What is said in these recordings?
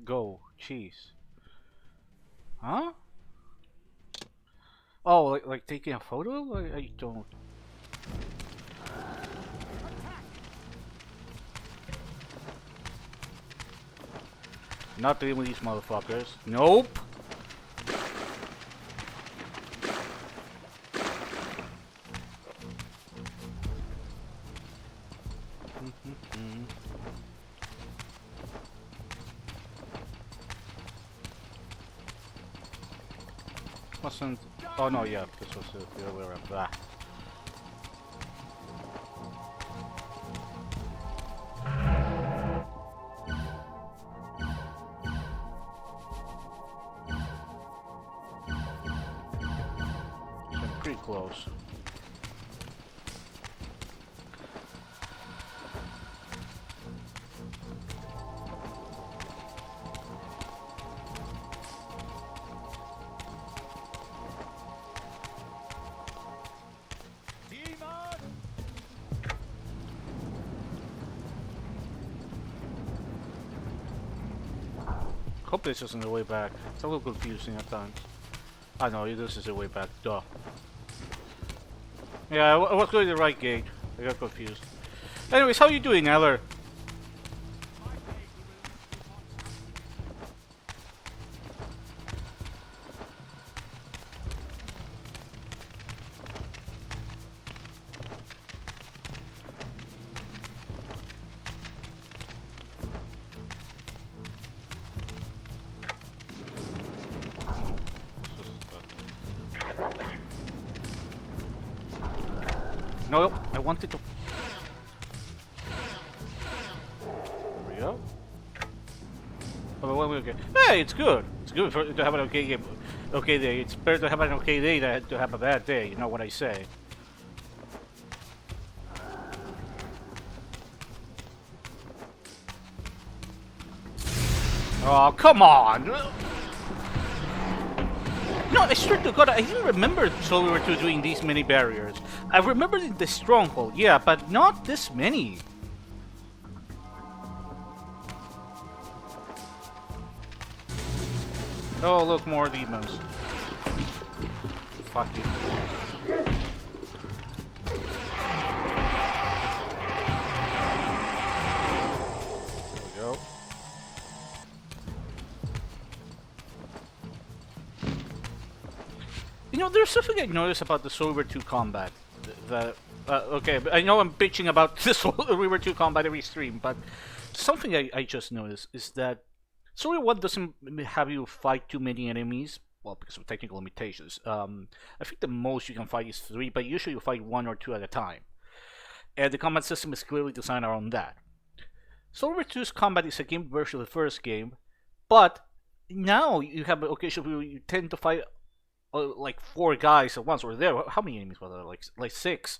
Go. Cheese. Huh? Oh, like taking a photo? I don't. Not dealing with these motherfuckers. Nope. Wasn't. Oh no, yeah, this was the other way around. Ah. So pretty close. Hope this isn't the way back. It's a little confusing at times. I know, this is the way back. Duh. Yeah, I was going the right gate. I got confused. Anyways, how you doing, Eller? No, I wanted to. There we go. Oh, well, okay. Hey, it's good. It's good to have an okay game. Okay day. It's better to have an okay day than to have a bad day. You know what I say. Oh, come on! No, I swear to God, I didn't remember Soul River 2 doing these many barriers. I remember the Stronghold, yeah, but not this many. Oh, look, more demons. Fuck you. There we go. You know, there's something I noticed about the Soul River 2 combat. Okay, I know I'm bitching about the Soul River 2 combat every stream, but something I just noticed is that Soul River 1 doesn't have you fight too many enemies. Well, because of technical limitations. I think the most you can fight is 3, but usually you fight 1 or 2 at a time. And the combat system is clearly designed around that. Soul River 2's combat is a game version of the first game, but now you have occasions where you tend to fight like 4 guys at once, or there. How many enemies were there? Like 6.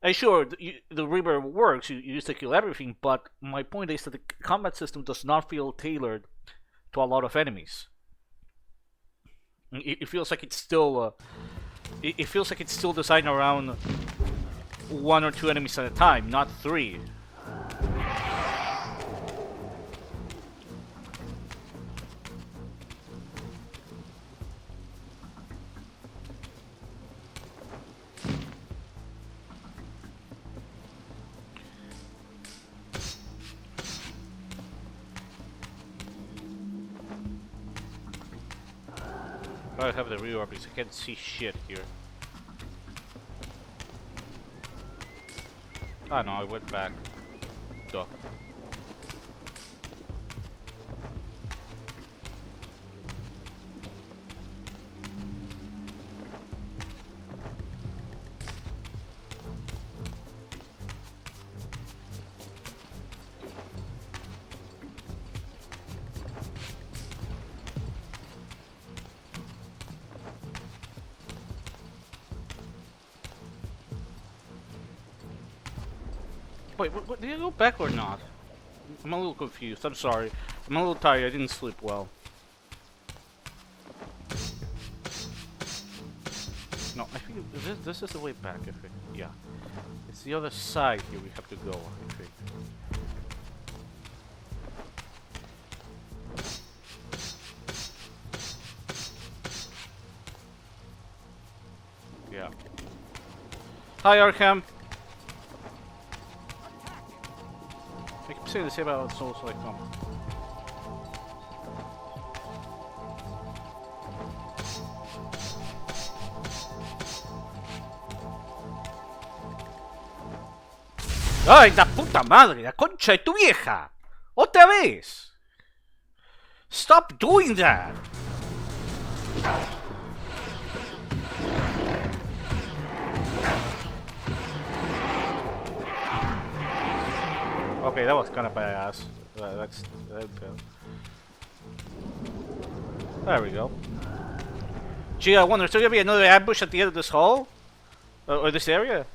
And sure, the Reaver works. You used to kill everything, but my point is that the combat system does not feel tailored to a lot of enemies. It feels like it's still. It feels like it's still designed around 1 or 2 enemies at a time, not 3. I have the rear because I can't see shit here. Ah no, I went back. Duh. Wait, what, did I go back or not? I'm a little confused. I'm sorry. I'm a little tired. I didn't sleep well. No, I think this is the way back. I think. Yeah, it's the other side here. We have to go. I think. Hi, Arkham. I keep saying the same about Souls like ¡Ay, la puta madre! ¡La concha de tu vieja! ¡Otra vez! Stop doing that! Okay, that was kind of badass. That's good. There we go. Gee, I wonder, is there gonna be another ambush at the end of this hall? Or this area?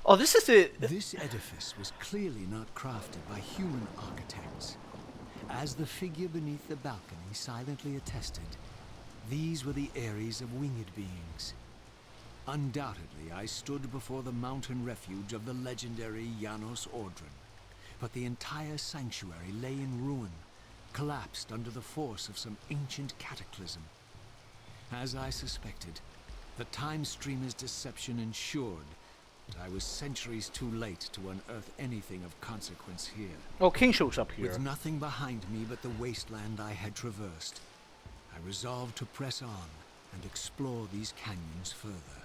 Oh, this is it. This edifice was clearly not crafted by human architects. As the figure beneath the balcony silently attested, these were the Ares of winged beings. Undoubtedly, I stood before the mountain refuge of the legendary Janos Ordran, but the entire sanctuary lay in ruin, collapsed under the force of some ancient cataclysm. As I suspected, the time streamer's deception ensured that I was centuries too late to unearth anything of consequence here. Oh, King shows up here. With nothing behind me but the wasteland I had traversed, I resolved to press on and explore these canyons further.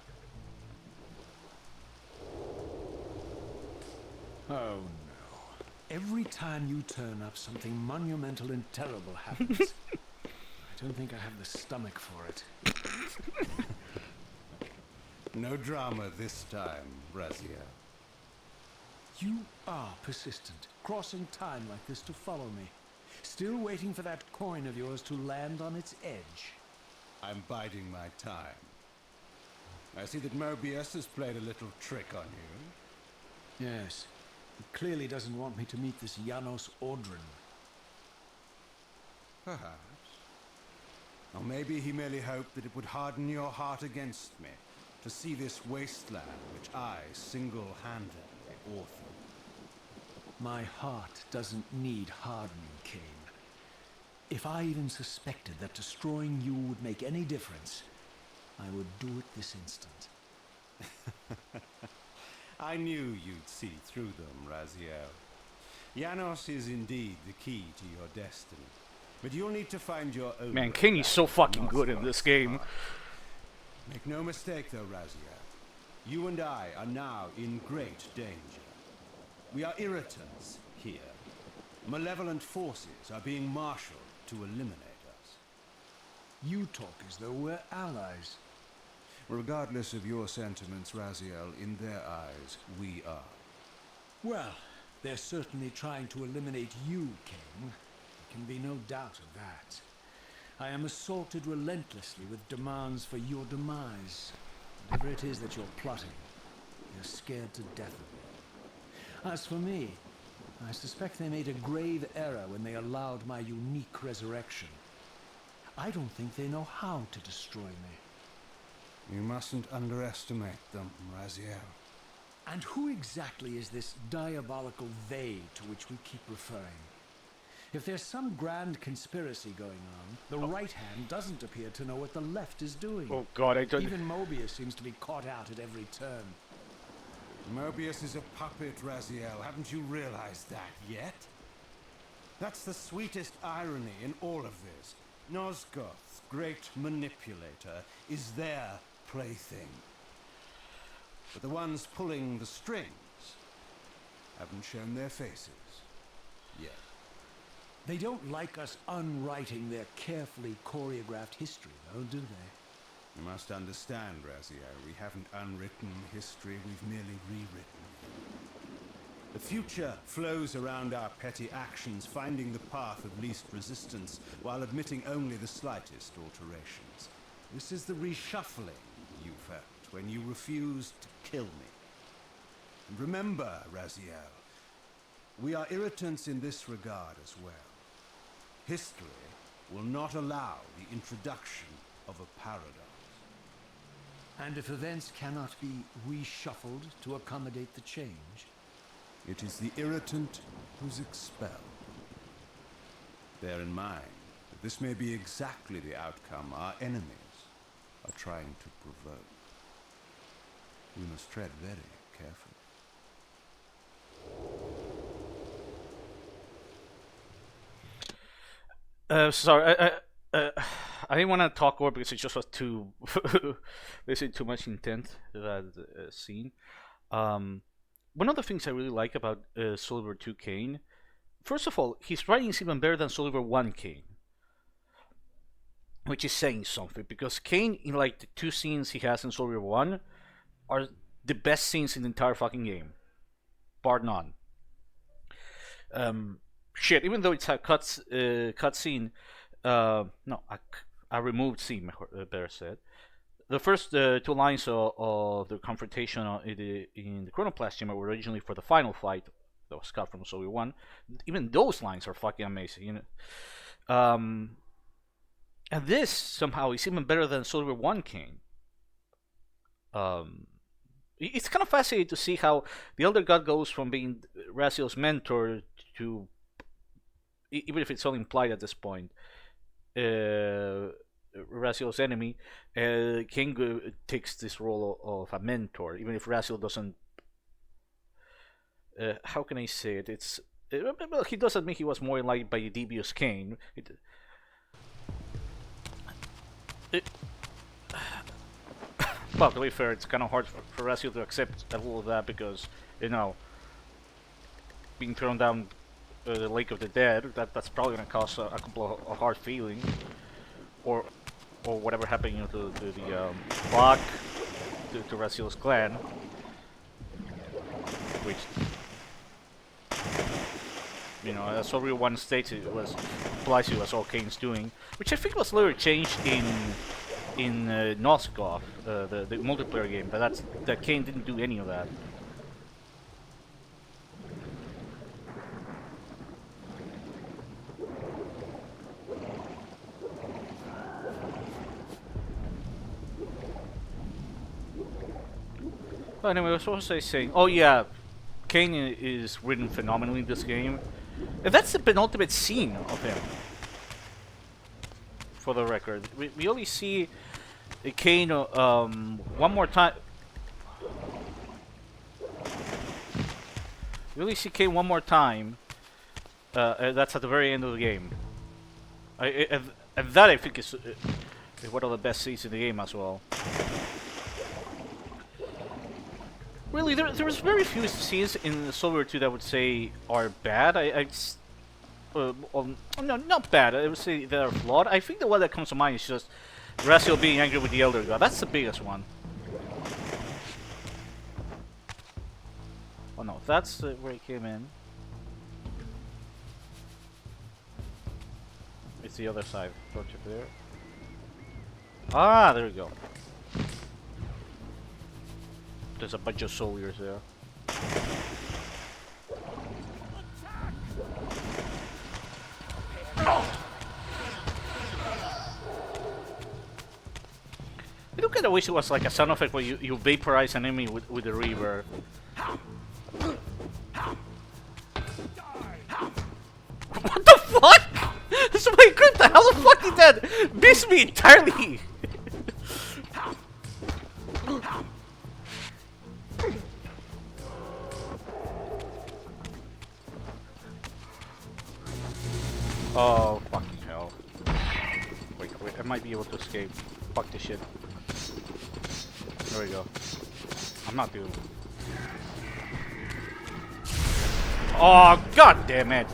Oh no. Every time you turn up, something monumental and terrible happens. I don't think I have the stomach for it. No drama this time, Raziel. You are persistent, crossing time like this to follow me. Still waiting for that coin of yours to land on its edge. I'm biding my time. I see that Mobius has played a little trick on you. Yes. He clearly doesn't want me to meet this Janos Ordran. Perhaps. Or maybe he merely hoped that it would harden your heart against me, to see this wasteland which I single-handedly authored. My heart doesn't need hardening, Kain. If I even suspected that destroying you would make any difference, I would do it this instant. I knew you'd see through them, Raziel. Janos is indeed the key to your destiny. But you'll need to find your own. Man, King is so fucking good in this game. Make no mistake though, Raziel. You and I are now in great danger. We are irritants here. Malevolent forces are being marshaled to eliminate us. You talk as though we're allies. Regardless of your sentiments, Raziel, in their eyes, we are. Well, they're certainly trying to eliminate you, Kain. There can be no doubt of that. I am assaulted relentlessly with demands for your demise. Whatever it is that you're plotting, you're scared to death of it. As for me, I suspect they made a grave error when they allowed my unique resurrection. I don't think they know how to destroy me. You mustn't underestimate them, Raziel. And who exactly is this diabolical they to which we keep referring? If there's some grand conspiracy going on, the right hand doesn't appear to know what the left is doing. Oh god, I don't... Even Mobius seems to be caught out at every turn. Mobius is a puppet, Raziel. Haven't you realized that yet? That's the sweetest irony in all of this. Nosgoth's great manipulator is their plaything. But the ones pulling the strings haven't shown their faces yet. They don't like us unwriting their carefully choreographed history, though, do they? You must understand, Raziel, we haven't unwritten history, we've merely rewritten it. The future flows around our petty actions, finding the path of least resistance, while admitting only the slightest alterations. This is the reshuffling you felt when you refused to kill me. And remember, Raziel, we are irritants in this regard as well. History will not allow the introduction of a paradox. And if events cannot be reshuffled to accommodate the change? It is the irritant who's expelled. Bear in mind that this may be exactly the outcome our enemies are trying to provoke. We must tread very carefully. Sorry, I didn't want to talk over because it just was too, basically too much intent that scene. One of the things I really like about Soul River 2 Kain, first of all, his writing is even better than Soul River 1 Kain, which is saying something because Kain, in like the 2 scenes he has in Soul River 1, are the best scenes in the entire fucking game, bar none. Shit, even though it's a cut scene, no, a removed scene, better said. The first 2 lines of the confrontation in the Chronoplast Chamber were originally for the final fight that was cut from Soul 1. Even those lines are fucking amazing, you know. And this somehow is even better than Soul 1 Kain. It's kind of fascinating to see how the Elder God goes from being Raziel's mentor to, even if it's all implied at this point, Raziel's enemy. Kain takes this role of a mentor, even if Raziel doesn't. How can I say it? It's well, he does admit he was more enlightened by the devious Kain. Well, to be fair, it's kind of hard for Raziel to accept a little of that because, you know, being thrown down the Lake of the Dead, that's probably going to cause a couple of hard feelings. Or whatever happened, you know, to the block, to Raziel's clan. Which, you know, as everyone states, it was applies to as all Kain's doing. Which I think was later changed in Nosgoth, the multiplayer game, but that Kain didn't do any of that. But anyway, what was I saying? Oh yeah, Kain is written phenomenally in this game. And that's the penultimate scene of him. For the record, we only see Kain one more time. We only see Kain one more time. That's at the very end of the game. And that I think is one of the best scenes in the game as well. Really, there was very few scenes in Soul River 2 that I would say are bad. No, not bad. I would say they are flawed. I think the one that comes to mind is just Raziel being angry with the Elder God. That's the biggest one. Oh no, that's where he came in. It's the other side. Torch up there. Ah, there we go. There's a bunch of soldiers there. I do kind of wish it was like a sound effect where you vaporize an enemy with the Reaver. What the fuck? This is my grip. The hell the fuck is that? Missed me entirely. Oh, fucking hell. Wait, I might be able to escape. Fuck this shit. There we go. I'm not doing it. Oh, god damn it!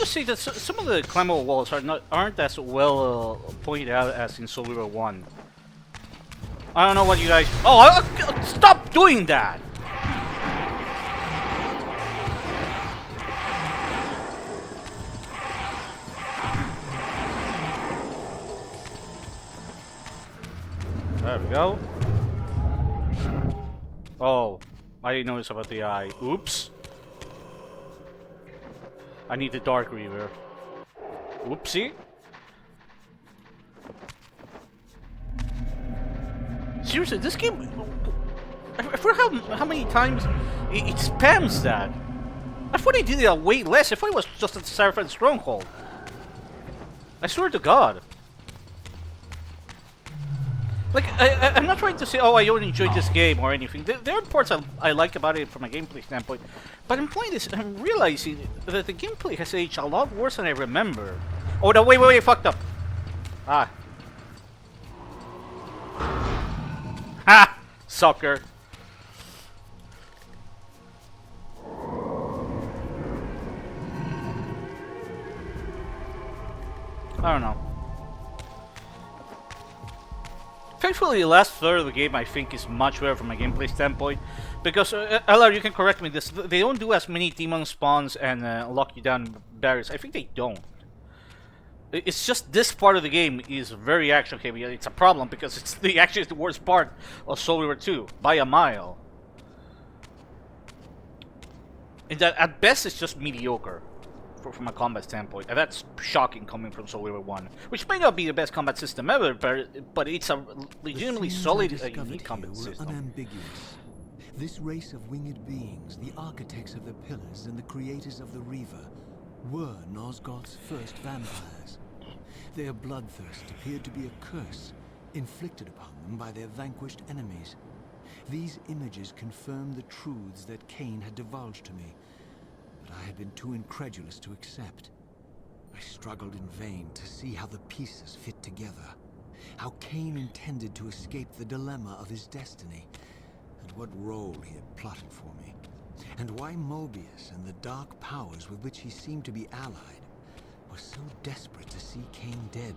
See that some of the climbable walls aren't as well pointed out as in Soul River 1. I don't know what you guys. Oh, stop doing that! There we go. Oh, I didn't notice about the eye. Oops. I need the Dark Reaver. Whoopsie. Seriously, this game... I forgot how many times it spams that. I thought they did it way less. I thought it was just a Seraphim Stronghold. I swear to God. Like, I'm not trying to say, oh, I don't enjoy this game or anything. There are parts I like about it from a gameplay standpoint. But I'm playing this and I'm realizing that the gameplay has aged a lot worse than I remember. Oh, no, wait, fucked up. Ah. Ha! Sucker. I don't know. Thankfully, the last third of the game, I think, is much better from a gameplay standpoint. Because, LR, you can correct me this, they don't do as many demon spawns and lock you down barriers. I think they don't. It's just this part of the game is very action heavy. It's a problem because it's actually the worst part of Soul River 2, by a mile. And that, at best, it's just mediocre. From a combat standpoint, and that's shocking coming from Soul River 1, which may not be the best combat system ever, but it's a legitimately solid, unique combat system. Unambiguous. This race of winged beings, the architects of the pillars and the creators of the Reaver, were Nosgoth's first vampires. Their bloodthirst appeared to be a curse, inflicted upon them by their vanquished enemies. These images confirmed the truths that Kain had divulged to me, but I had been too incredulous to accept. I struggled in vain to see how the pieces fit together, how Kain intended to escape the dilemma of his destiny, and what role he had plotted for me, and why Mobius and the dark powers with which he seemed to be allied were so desperate to see Kain dead,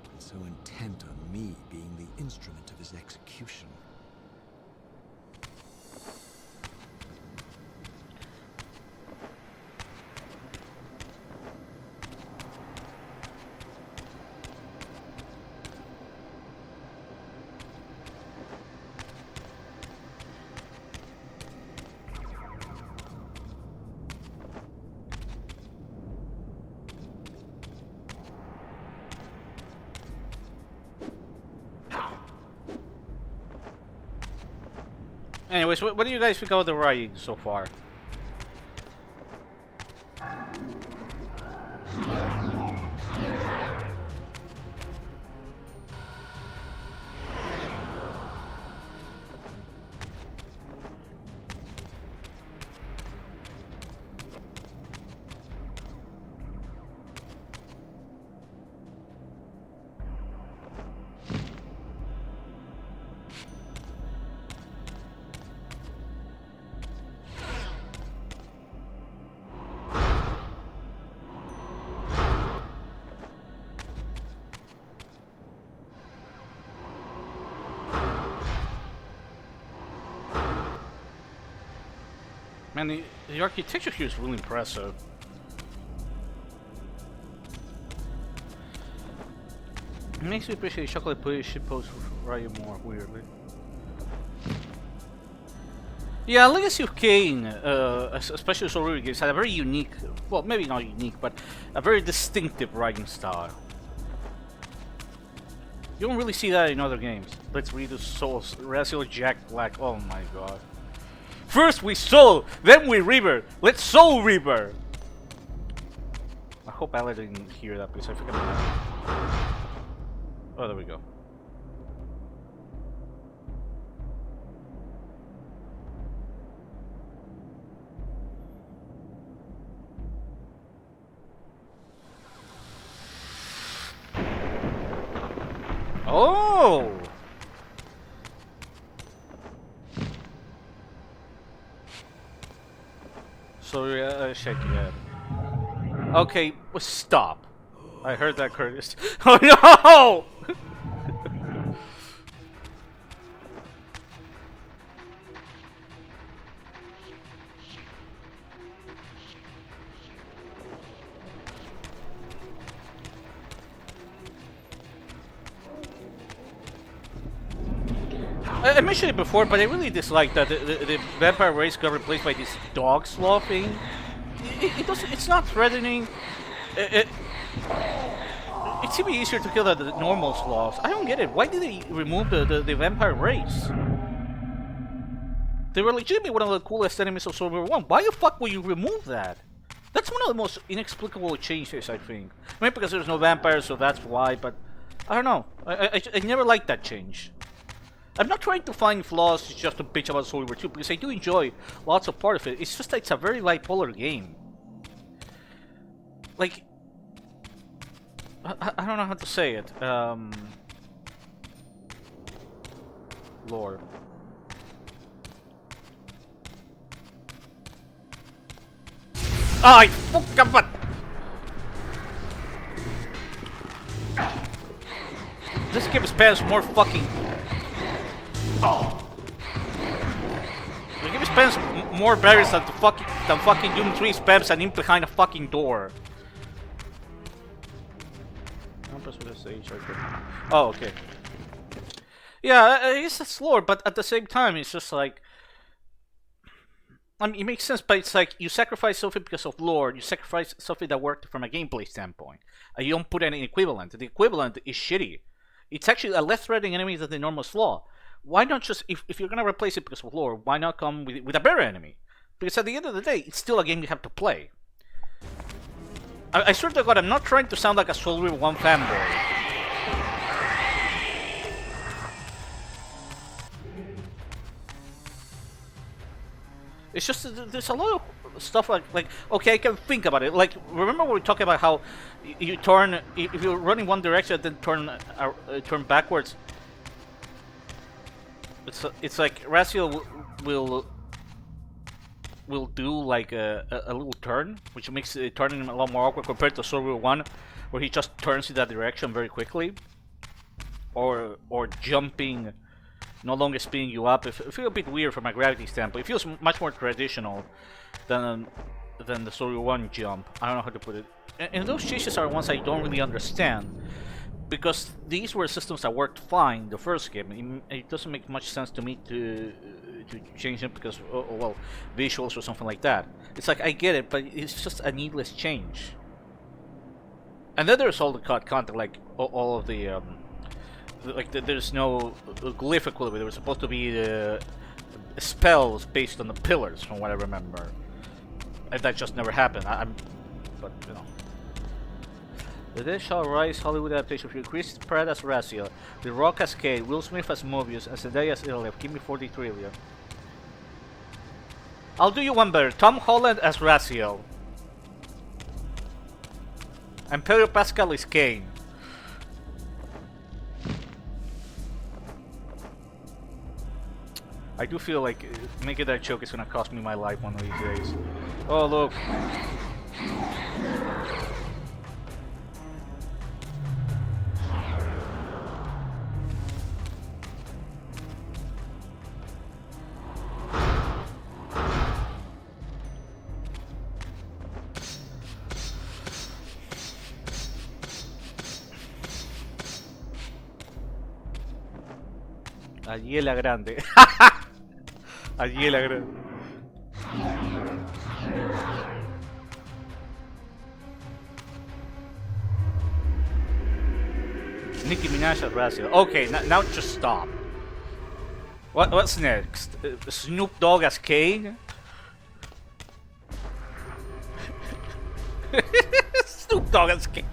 and so intent on me being the instrument of his execution. Anyways, what do you guys think of the writing so far? Man, the architecture here is really impressive. It makes me appreciate chocolate pudding shitpost right more weirdly. Yeah, Legacy of Kain, especially Soul River games, had a very unique, well, maybe not unique, but a very distinctive writing style. You don't really see that in other games. Let's read the Souls, Razio Jack Black, oh my god. First we Soul, then we Reaver. Let's Soul Reaver. I hope Ella didn't hear that because I forgot about that. Oh, there we go. Oh! So, shake your head. Okay, well, stop. I heard that, Curtis. Oh no! I mentioned it before, but I really dislike that the vampire race got replaced by this dog sloth thing. It's not threatening. It seemed easier to kill the normal sloths. I don't get it. Why did they remove the vampire race? They were legitimately one of the coolest enemies of Server 1. Why the fuck would you remove that? That's one of the most inexplicable changes, I think. Maybe because there's no vampires, so that's why, but I don't know. I never liked that change. I'm not trying to find flaws just to bitch about Soul River 2, because I do enjoy lots of part of it. It's just that it's a very bipolar game. Like, I don't know how to say it. Lore. I fucking but this game spans more fucking. The game spans more barriers than fucking Doom 3 spams an imp behind a fucking door. Oh, okay. Yeah, it's a lore, but at the same time, it's just like. I mean, it makes sense, but it's like you sacrifice something because of lore, you sacrifice something that worked from a gameplay standpoint, and you don't put any equivalent. The equivalent is shitty. It's actually a less threatening enemy than the normal slaw. Why not just, if you're gonna replace it because of lore, why not come with a better enemy? Because at the end of the day, it's still a game you have to play. I swear to God, I'm not trying to sound like a Soul River 1 fanboy. It's just there's a lot of stuff like okay, I can think about it. Like remember when we talked about how you turn if you're running one direction then turn backwards. It's like Raziel will do like a little turn, which makes it turning a lot more awkward compared to Soul River 1, where he just turns in that direction very quickly, or jumping. No longer spinning you up. It feels a bit weird from a gravity standpoint. It feels much more traditional than the Story 1 jump. I don't know how to put it. And those changes are ones I don't really understand. Because these were systems that worked fine the first game. It doesn't make much sense to me to change them because, well, visuals or something like that. It's like, I get it, but it's just a needless change. And then there's all the content, like all of the... there's no glyph equilibrium. There was supposed to be spells based on the pillars, from what I remember, and that just never happened. But you know, the Dead Shall Rise Hollywood adaptation for Chris Pratt as Raziel, The Rock as Kain, Will Smith as Mobius, and Zendaya as Ilya. Give me 40 trillion. I'll do you one better. Tom Holland as Raziel, and Pedro Pascal is Kain. I do feel like making that joke is gonna cost me my life one of these days. Oh, look. Allí es la grande. Allí es la grande. Nicki Minaj at Raziel. Okay, now just stop. What's next? Snoop Dogg as Kain? Snoop Dogg as Kain.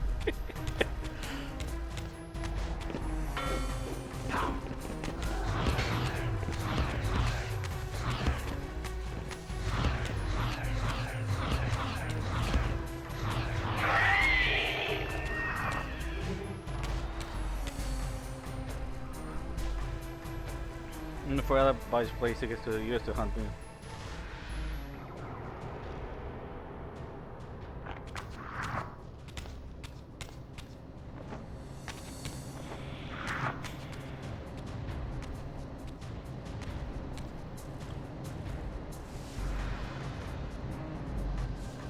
For other buys place tickets to the US to hunt me.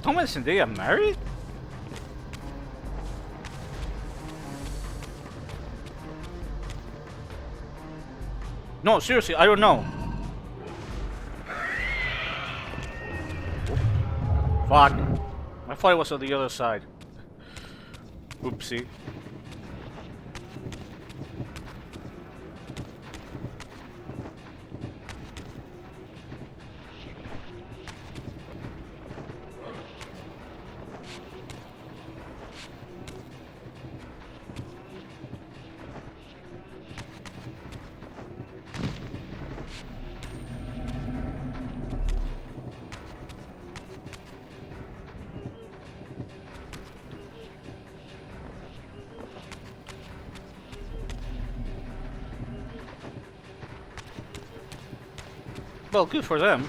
Thomas and they are married? No, seriously, I don't know. Fuck. I thought it was on the other side. Oopsie. Well, good for them.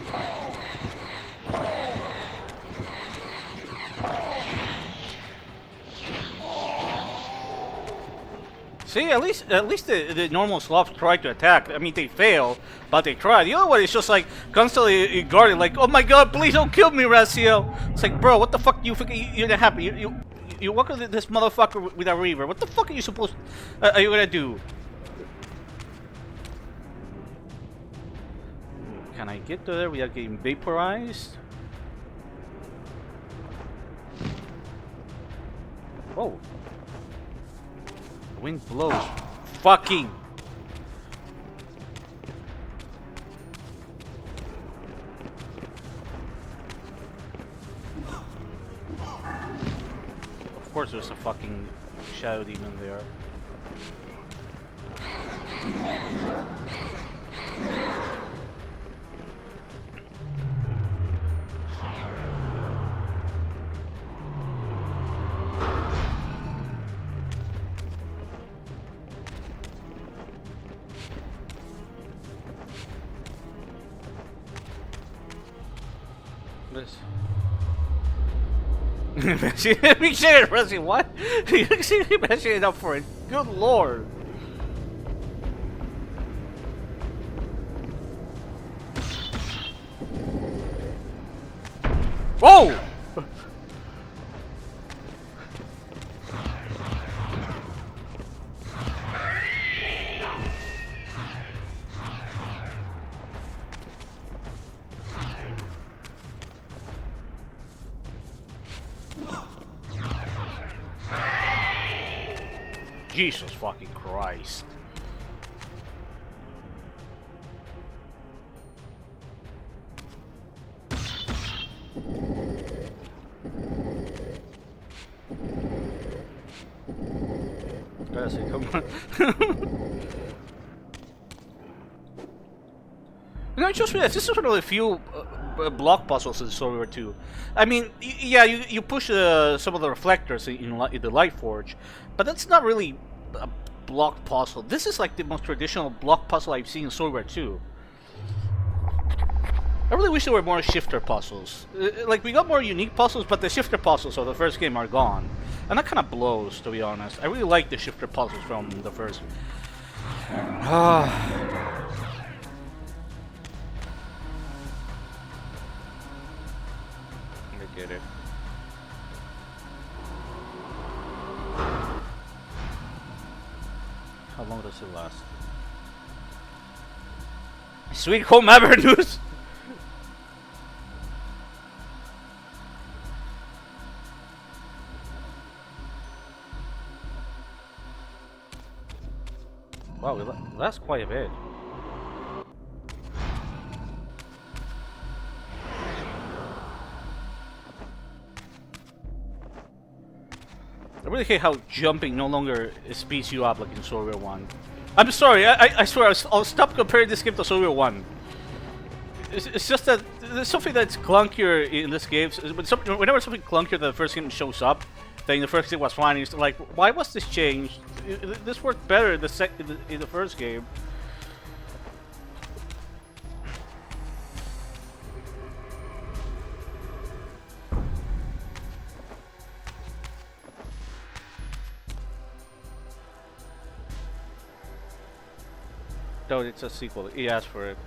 See, at least the normal slobs try to attack. I mean, they fail, but they try. The other one is just like constantly guarding, like, oh my god, please don't kill me, Raziel. It's like, bro, what the fuck do you think you're gonna happen? You work with this motherfucker with a Reaver. What the fuck are you supposed? Are you gonna do? Can I get to there without getting vaporized? Whoa. The wind blows. Fucking. Of course there's a fucking shadow demon there. This. Big shit, Rusty, what? You actually messing it up for it. Good lord. Whoa! Jesus fucking Christ. Come on. You know, I just realized this is one of the few block puzzles in Soul River 2. I mean, yeah, you push some of the reflectors in the Light Forge, but that's not really a block puzzle. This is like the most traditional block puzzle I've seen in Soul River 2. I really wish there were more shifter puzzles. Like, we got more unique puzzles, but the shifter puzzles of the first game are gone. And that kind of blows, to be honest. I really like the shifter puzzles from the first. I get it. How long does it last? Sweet Home Avenues! Wow, that's quite a bit. I really hate how jumping no longer speeds you up like in Soul River 1. I'm sorry, I swear, I'll stop comparing this game to Soul River 1. It's just that there's something that's clunkier in this game. Whenever something clunkier than the first game shows up, then the first game was fine. It's like, why was this changed? This worked better in the first game. No, it's a sequel. He asked for it.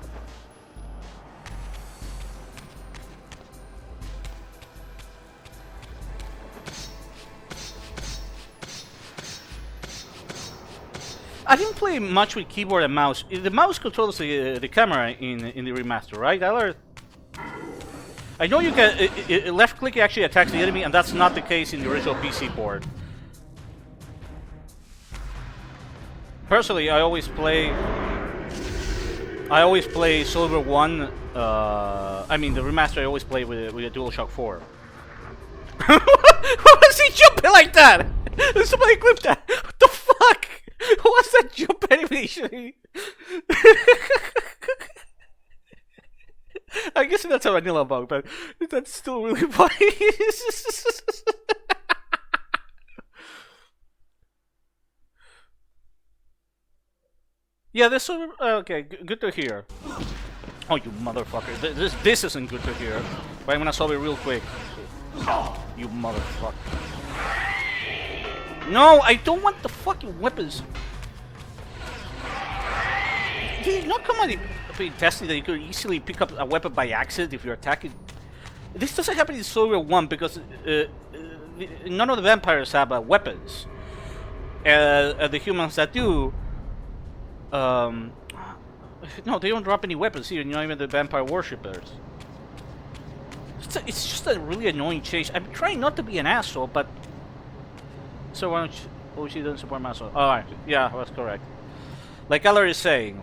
I didn't play much with keyboard and mouse. The mouse controls the camera in the remaster, right, Tyler? I know you can left click actually attacks the enemy, and that's not the case in the original PC port. Personally, I always play Silver 1. I mean the remaster. I always play with a DualShock 4. Why was he jumping like that? Somebody clipped that. What the fuck? What's that jump animation? I guess that's a vanilla bug, but that's still really funny. Yeah, this one. Okay, good to hear. Oh, you motherfucker. This isn't good to hear. But I'm gonna solve it real quick. You motherfucker. No, I don't want the fucking weapons. Did it not come out in Destiny that you could easily pick up a weapon by accident if you're attacking? This doesn't happen in Soldier 1 because none of the vampires have weapons. The humans that do, no, they don't drop any weapons here, not even the vampire worshippers. It's just a really annoying change. I'm trying not to be an asshole, but... So why don't you... Oh, she doesn't support my asshole. Alright, yeah, that's correct. Like Eller is saying.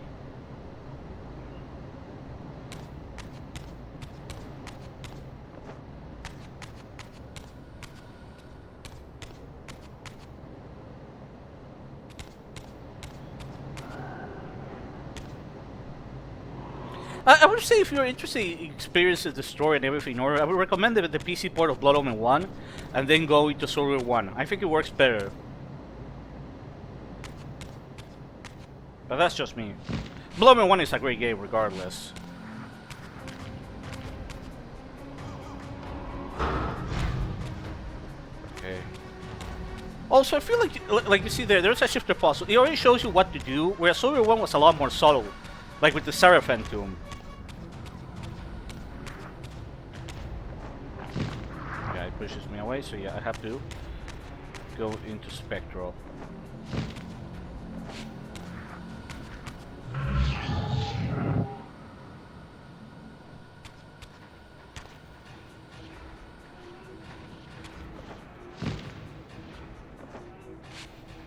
I would say if you're interested in experiencing the story and everything, or I would recommend the PC port of Blood Omen 1 and then go into Soldier 1. I think it works better. But that's just me. Blood Omen 1 is a great game regardless. Okay. Also, I feel like you see there's a shifter puzzle. It already shows you what to do, whereas Soldier 1 was a lot more subtle. Like with the Seraphim Tomb. Yeah, it pushes me away, so yeah, I have to go into Spectral.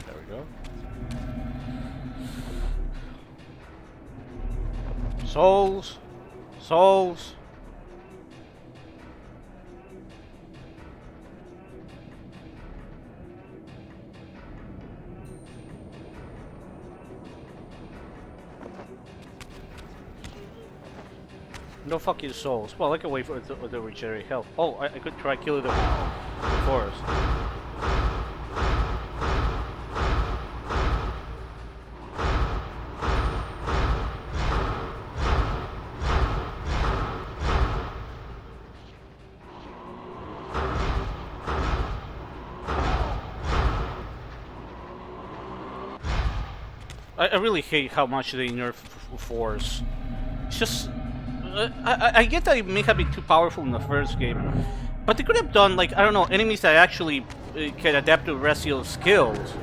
There we go. Souls! Souls! No fucking souls. Well, I can wait for it to regenerate health. Oh, I could try killing them first. I really hate how much they nerf Force. It's just... I get that it may have been too powerful in the first game, but they could have done, like, I don't know, enemies that actually can adapt to Raziel's skills.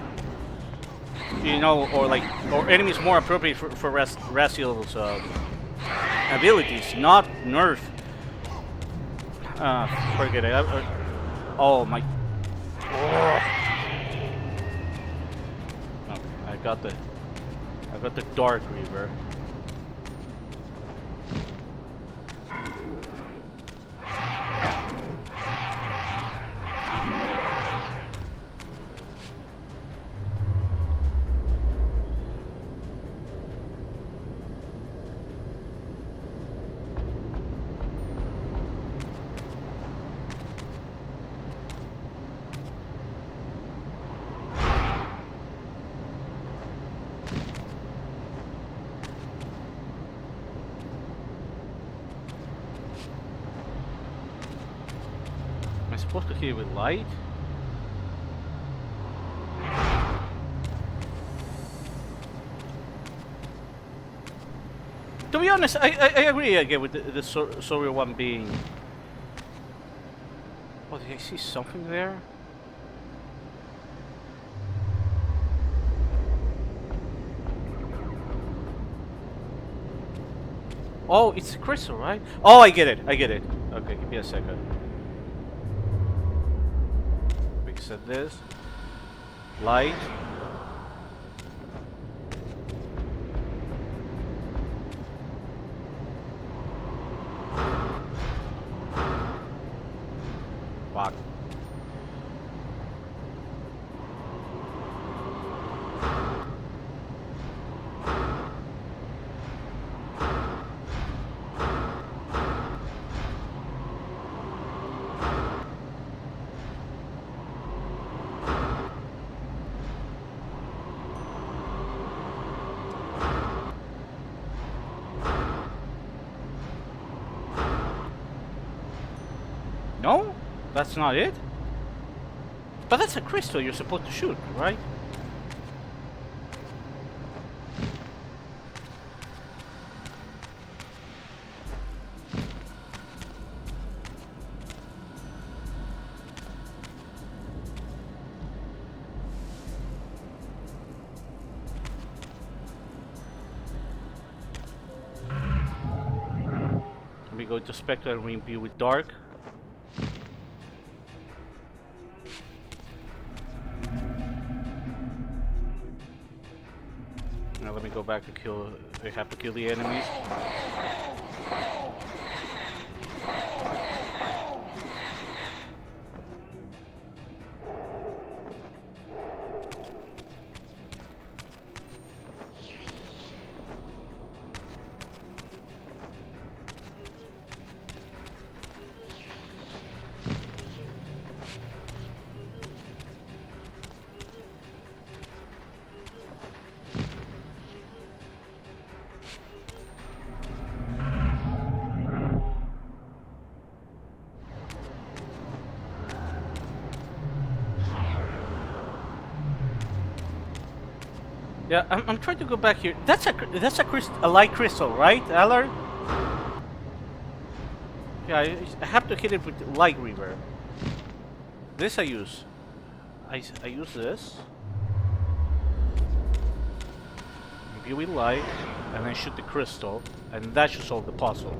You know, or enemies more appropriate for Raziel's abilities, not nerf. Forget it. Oh my... Oh. Okay, I got the Dark Reaver. Am I supposed to hit it with light? To be honest, I agree again with the Soldier 1 being... Oh, did I see something there? Oh, it's a crystal, right? Oh, I get it. Okay, give me a second. We set this. Light. Fuck. No? That's not it? But that's a crystal you're supposed to shoot, right? We go to Spectre and we imbue with Dark. Now let me go back to kill. I have to kill the enemies. Yeah, I'm trying to go back here. That's a light crystal, right, Allard? Yeah, I have to hit it with light Reaver. This I use. I use this. Imbue with light, and then shoot the crystal, and that should solve the puzzle.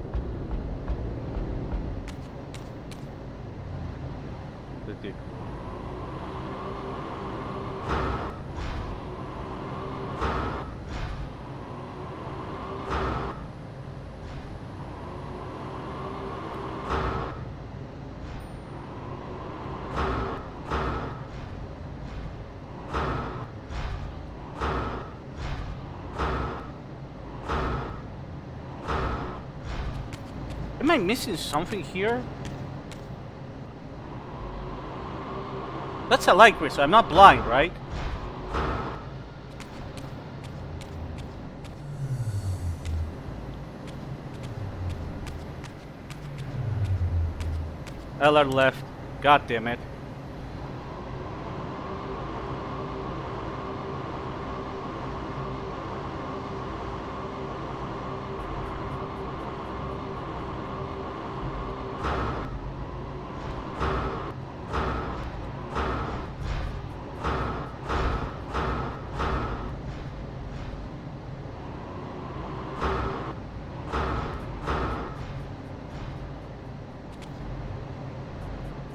Am I missing something here? That's a light crystal. I'm not blind, right? LR left. God damn it.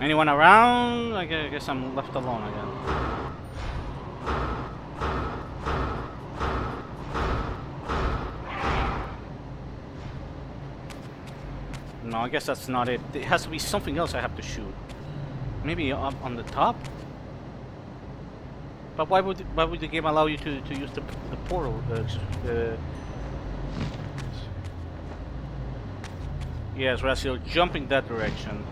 Anyone around? I guess I'm left alone again. No, I guess that's not it. It has to be something else I have to shoot. Maybe up on the top? But why would the game allow you to use the portal? Yes, Razio, jumping that direction.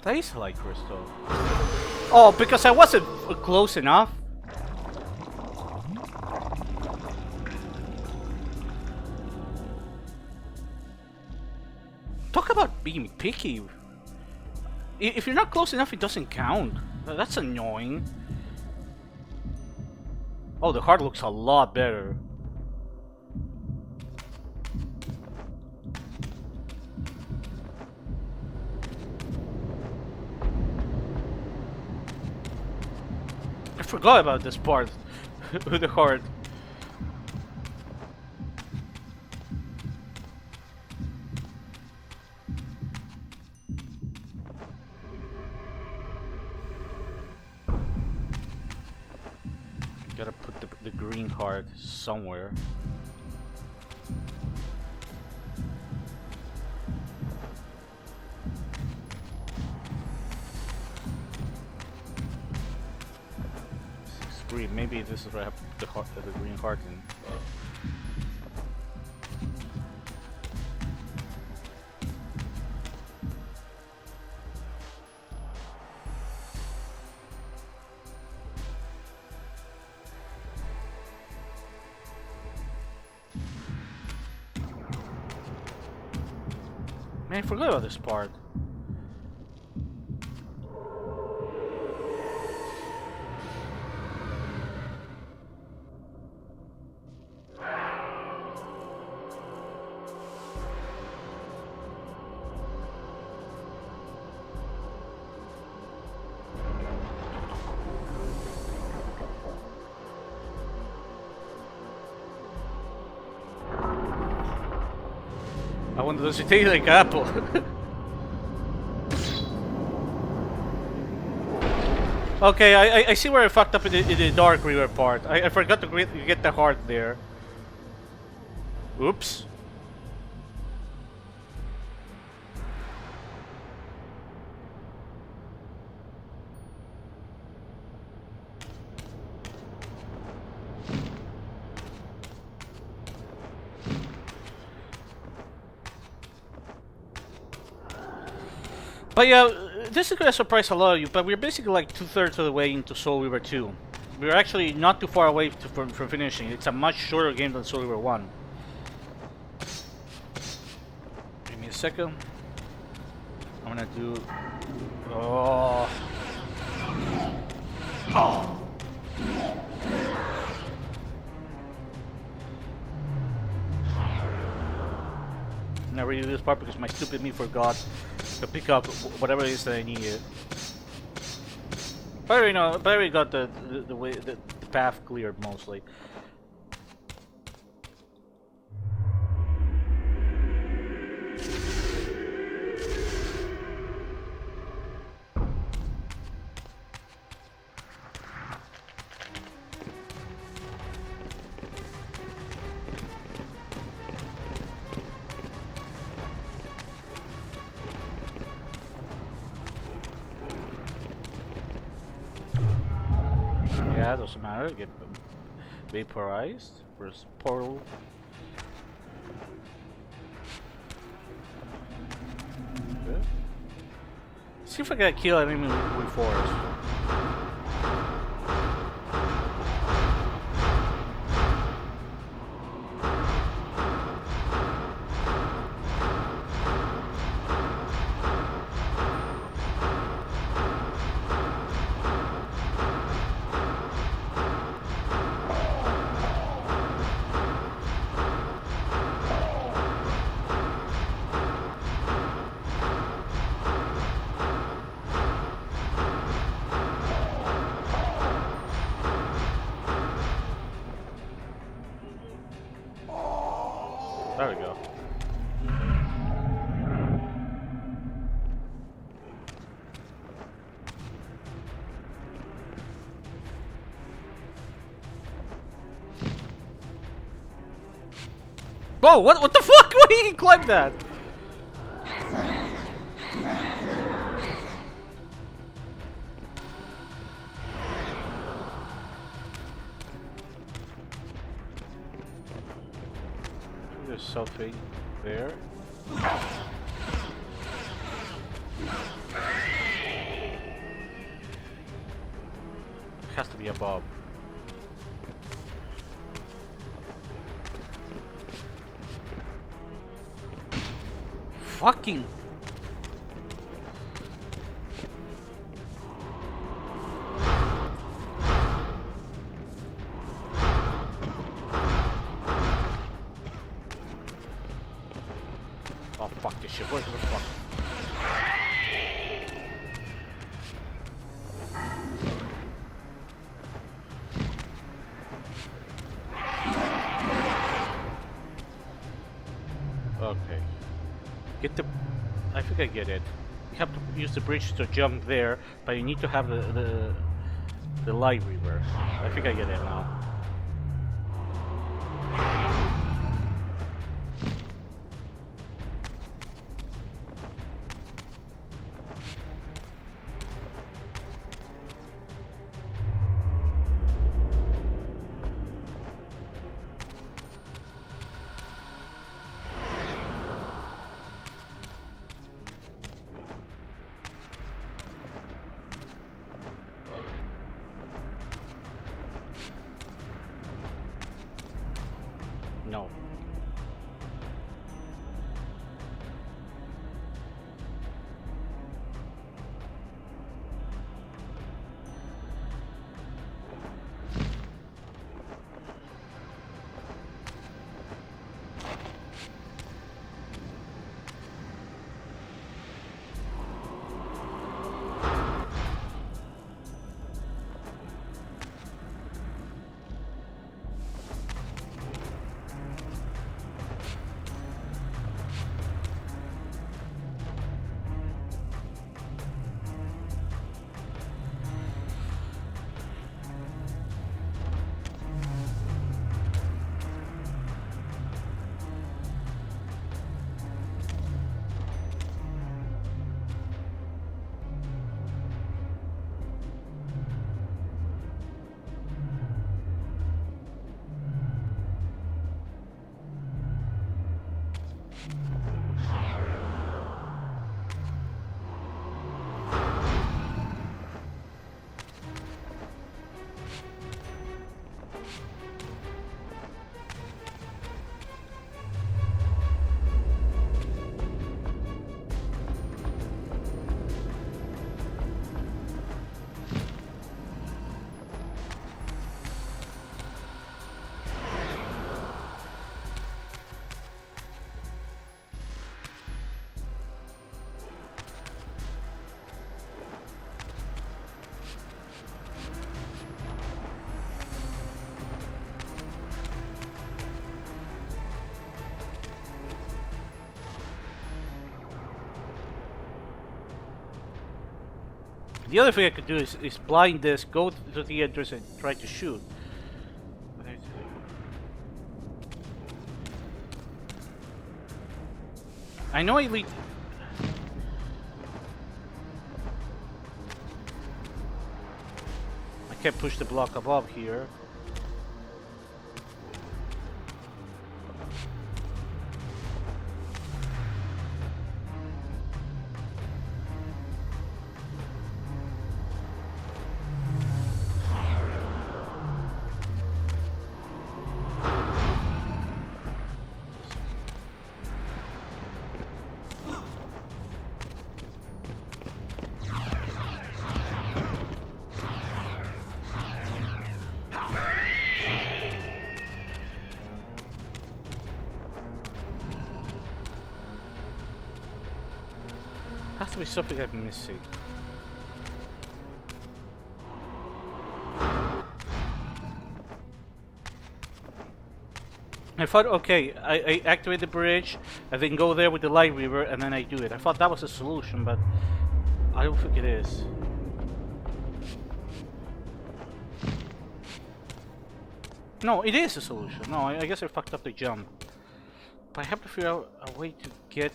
That is a light crystal. Oh, because I wasn't close enough. Talk about being picky. If you're not close enough, it doesn't count. That's annoying. Oh, the heart looks a lot better. I forgot about this part with the heart. Gotta put the green heart somewhere. green. Maybe this is where I have the green card in. Man, I forgot about this part. I wonder, does it taste like apple? Okay, I see where I fucked up in the Dark Reaver part. I forgot to get the heart there. Oops. But yeah, this is gonna surprise a lot of you, but we're basically like 2/3 of the way into Soul Reaver 2. We're actually not too far away from finishing. It's a much shorter game than Soul Reaver 1. Give me a second. I'm gonna do... Oh... Oh! I'm gonna redo this part because my stupid me forgot to pick up whatever it is that I needed. But I already got the path cleared mostly. Yeah, doesn't matter. Get vaporized. Where's portal? Good. See if I can kill enemy with forest. There we go. Whoa! What the fuck? Why did he climb that? There's something there. Has to be above. Fucking. Oh fuck this shit. Where's the fuck? Okay. Get the... I think I get it. You have to use the bridge to jump there, but you need to have the light reverse. I think I get it now. The other thing I could do is blind this, go to the entrance and try to shoot. I know I lead. I can't push the block above here. Has to be something I'm missing. I thought, okay, I activate the bridge, and then go there with the light Reaver, and then I do it. I thought that was a solution, but I don't think it is. No, it is a solution. No, I guess I fucked up the jump. But I have to figure out a way to get...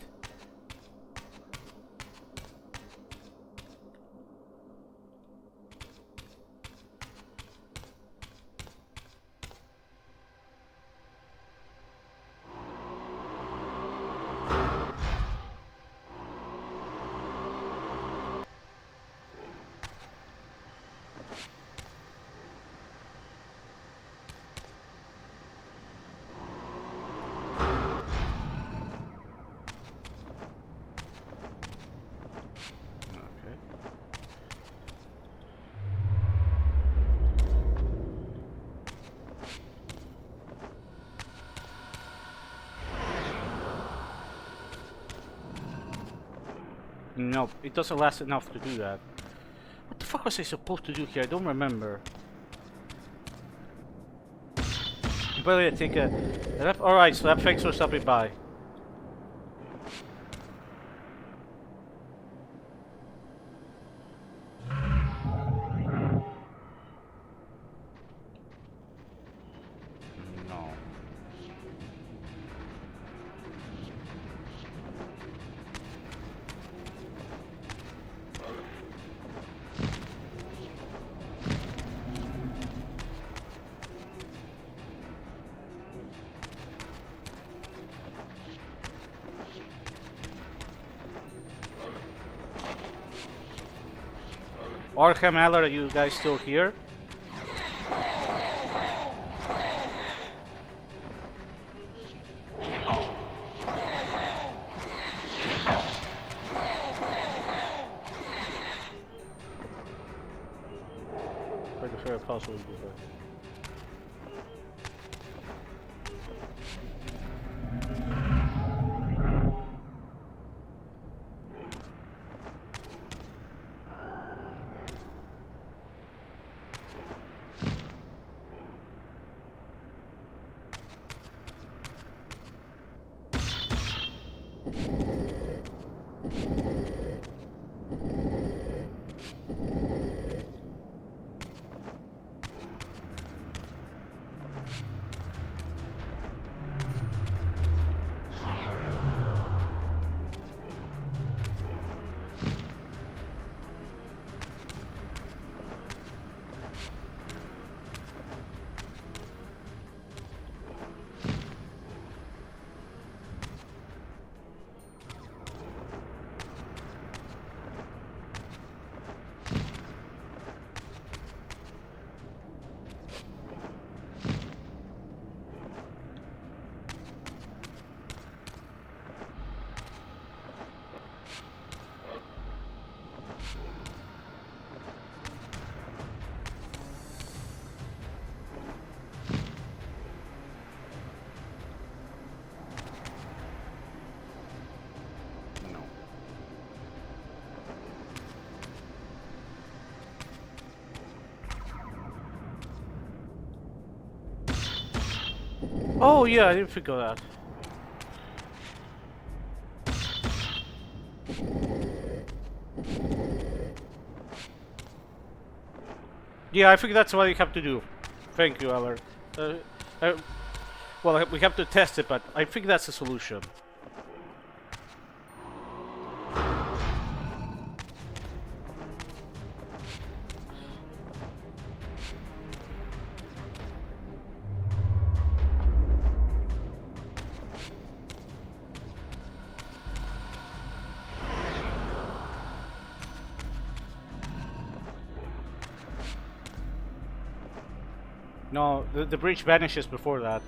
No, it doesn't last enough to do that. What the fuck was I supposed to do here? I don't remember. By the way, I take a left. Alright, so that thanks for stopping by. No. Arkham Aller, are you guys still here? Try to figure out possibly do that. Oh yeah, I didn't think of that. Yeah, I think that's what you have to do. Thank you, Albert. Uh, uh, well, we have to test it, but I think that's the solution. No, the bridge vanishes before that.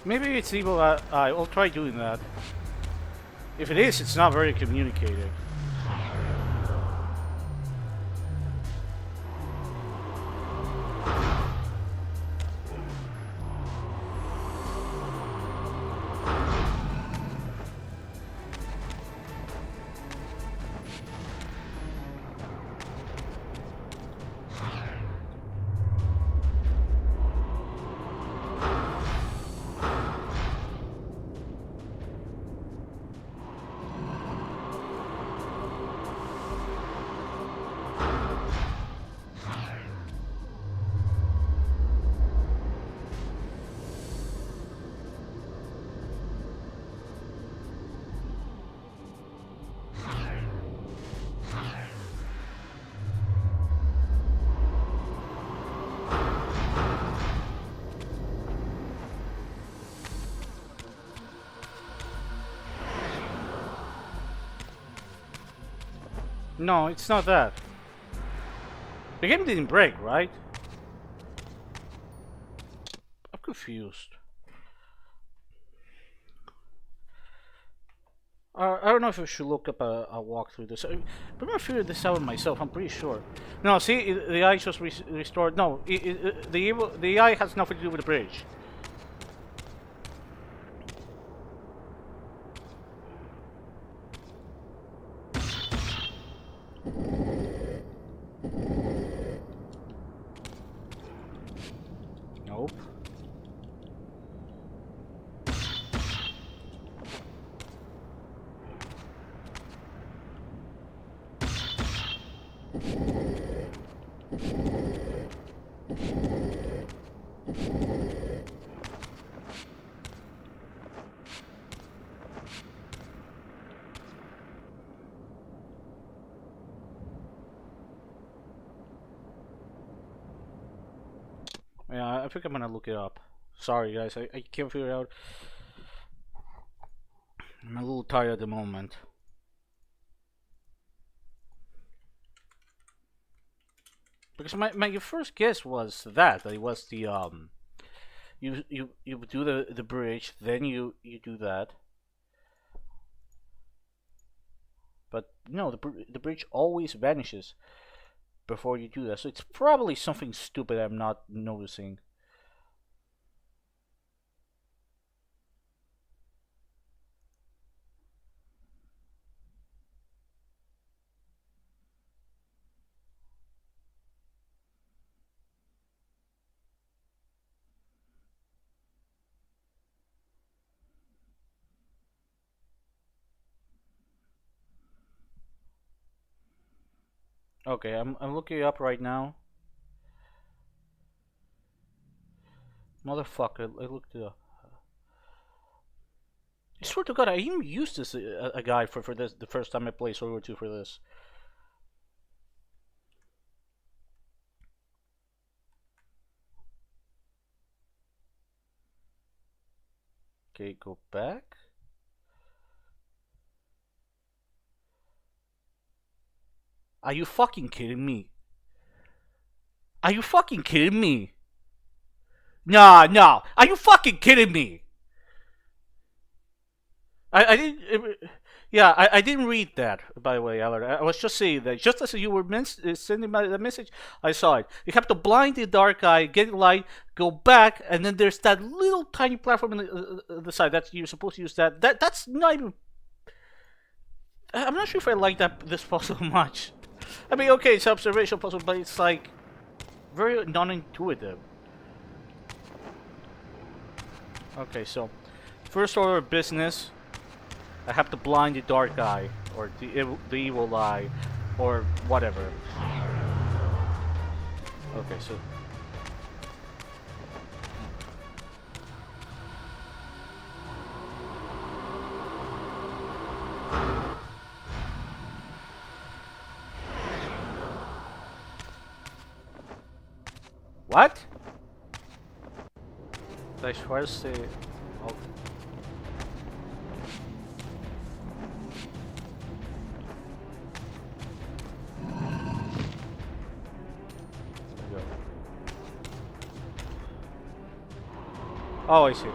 Maybe it's evil eye. I'll try doing that. If it is, it's not very communicative. No, it's not that. The game didn't break, right? I'm confused. I don't know if I should look up a walkthrough this. I'm not figuring this out myself. I'm pretty sure. No, see, the eye just restored. No, the eye has nothing to do with the bridge. Nope. Yeah, I think I'm gonna look it up. Sorry, guys, I can't figure it out. I'm a little tired at the moment. Because my first guess was that it was the you do the bridge, then you do that. But no, the bridge always vanishes before you do that. So it's probably something stupid I'm not noticing. Okay, I'm looking it up right now. Motherfucker, I looked it up. I swear to God, I even used this a guide for this the first time I played Soldier 2 for this. Okay, go back. Are you fucking kidding me? Are you fucking kidding me? Nah, no. Are you fucking kidding me? I didn't. Yeah, I didn't read that, by the way, Albert. I was just saying that. Just as you were sending the message, I saw it. You have to blind the dark eye, get light, go back, and then there's that little tiny platform on the side that you're supposed to use. That's not even. I'm not sure if I like this puzzle much. I mean, okay, it's an observation puzzle, but it's like very non-intuitive. Okay, so first order of business. I have to blind the dark eye, or the evil eye, or whatever. Okay, so... What? That's first the... Oh. Oh, I see.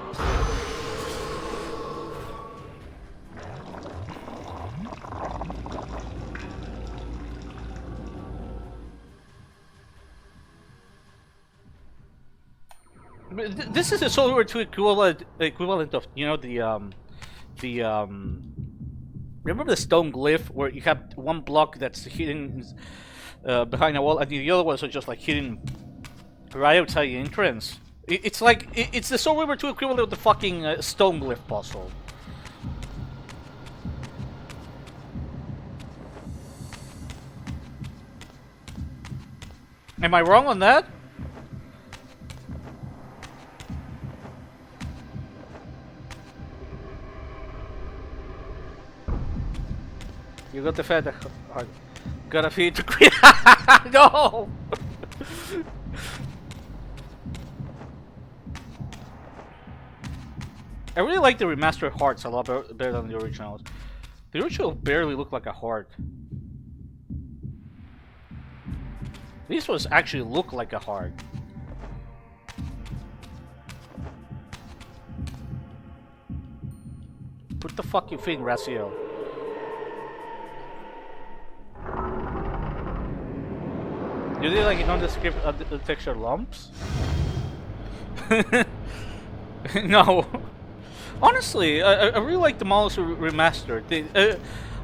This is a Solar 2 equivalent of, you know, remember the stone glyph where you have one block that's hidden behind a wall, and the other ones are just like hidden right outside the entrance. It's like it's the Soul Reaver 2 equivalent of the fucking stone glyph puzzle. Am I wrong on that? You got the fed. Gotta feed the queen. No. I really like the remastered hearts a lot better than the originals. The original barely looked like a heart. These ones actually look like a heart. Put the fucking thing, Raziel. You did like, you know, the script the texture lumps? No. Honestly, I really like the models remastered.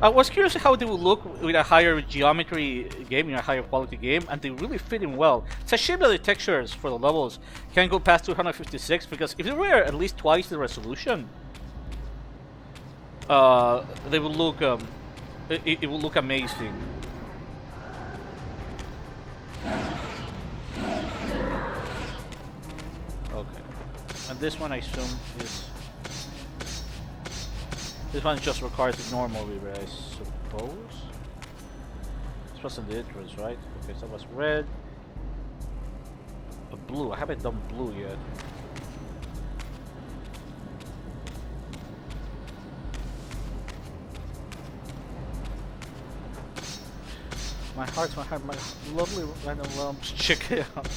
I was curious how they would look with a higher geometry game, a higher quality game, and they really fit in well. It's a shame that the textures for the levels can't go past 256, because if they were at least twice the resolution, they would look, it would look amazing. Okay, and this one I assume is... This one just requires a normal Reaver, I suppose. This wasn't the entrance, right? Okay, so that was red. A blue. I haven't done blue yet. My heart's my heart, my lovely random lumps. Check it out.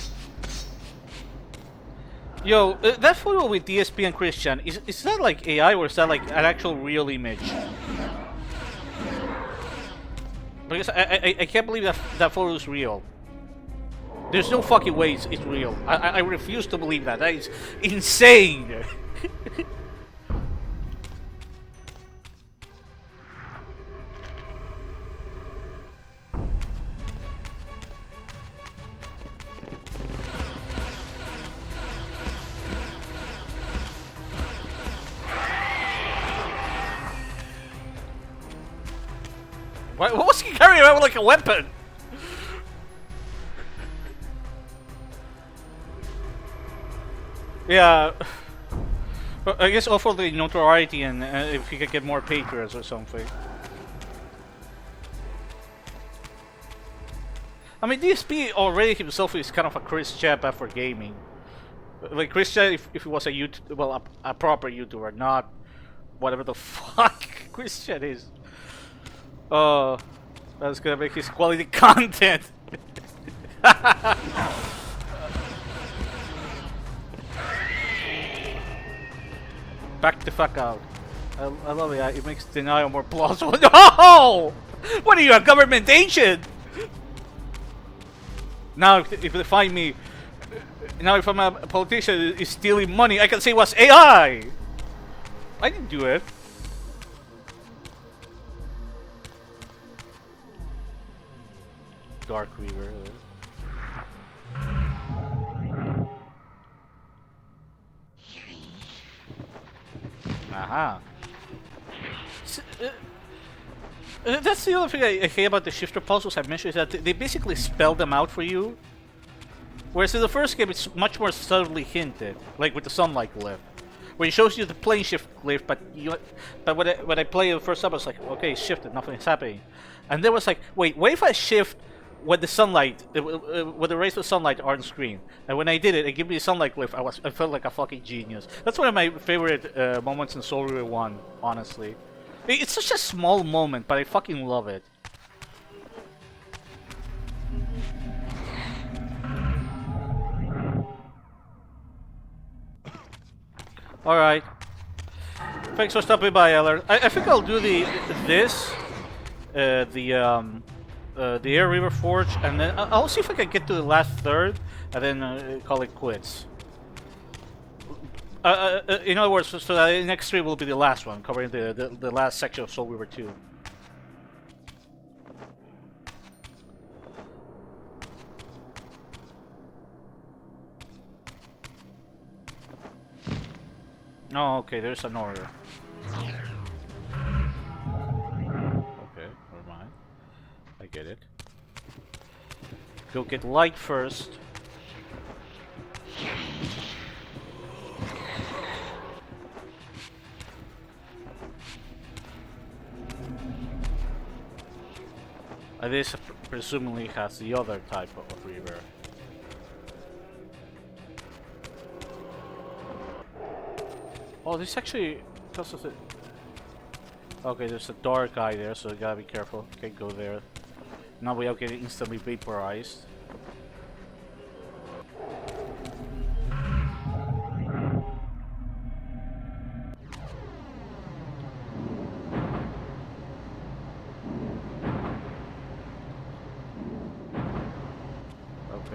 Yo, that photo with DSP and Christian, is that like AI or is that like an actual real image? Because I can't believe that photo is real. There's no fucking way it's real. I refuse to believe that. That is insane. What was he carrying around with like a weapon? Yeah. I guess offer the notoriety and if you could get more patrons or something. I mean, DSP already himself is kind of a Chris Chappa for gaming. Like Chris Chappa, if he was a YouTube, well, a proper YouTuber, not whatever the fuck Christian is. Uh, that's gonna make his quality content. Back the fuck out. I love it. It makes denial more plausible. No! What are you, a government agent? Now, if they find me, now if I'm a politician is stealing money, I can say it was AI. I didn't do it. Dark Reaver. Aha. That's the other thing I hate about the shifter puzzles I mentioned, is that they basically spell them out for you. Whereas in the first game, it's much more subtly hinted, like with the sunlight glyph, where it shows you the plane shift glyph, but when I played the first time, I was like, okay, shifted, nothing's happening, and then was like, wait, what if I shift when the sunlight, when the rays of sunlight are on screen? And when I did it, it gave me the sunlight glyph. I felt like a fucking genius. That's one of my favorite moments in Soul River 1, honestly. It's such a small moment, but I fucking love it. Alright. Thanks for stopping by, Eller. I think I'll do the Air Reaver Forge, and then I'll see if I can get to the last third, and then call it quits. In other words, so the next stream will be the last one, covering the last section of Soul River 2. Oh, okay, there's an order. Okay, never mind. I get it. Go get light first. This presumably has the other type of Reaver. Oh, this actually tells us it. Okay, there's a dark eye there, so you gotta be careful. Can't go there. Now we are getting instantly vaporized.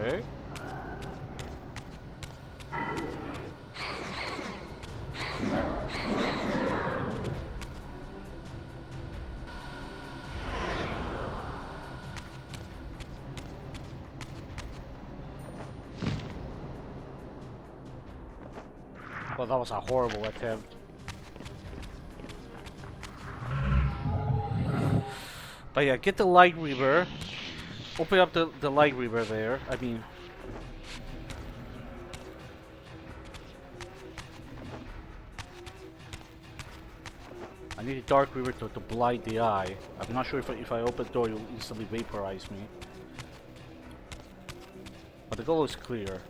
Okay. Well, that was a horrible attempt. But yeah, get the Light Reaver. Open up the Light Reaver there. I mean... I need a Dark Reaver to blind the eye. I'm not sure if I open the door, you'll instantly vaporize me. But the goal is clear.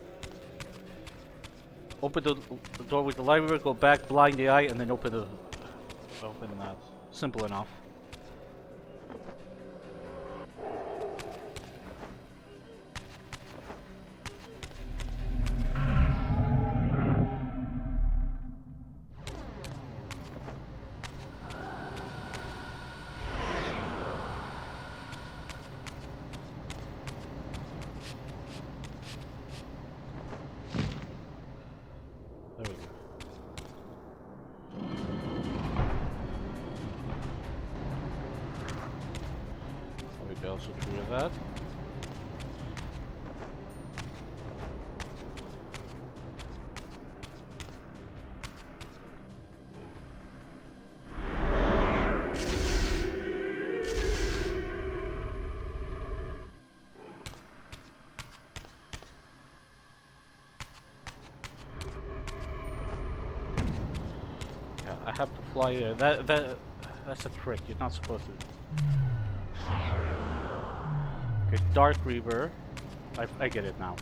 Open the door with the Light Reaver, go back, blind the eye, and then open that. Simple enough. Also true of that. I have to fly there. That's a trick. You're not supposed to. Okay, Dark Reaver. I get it now.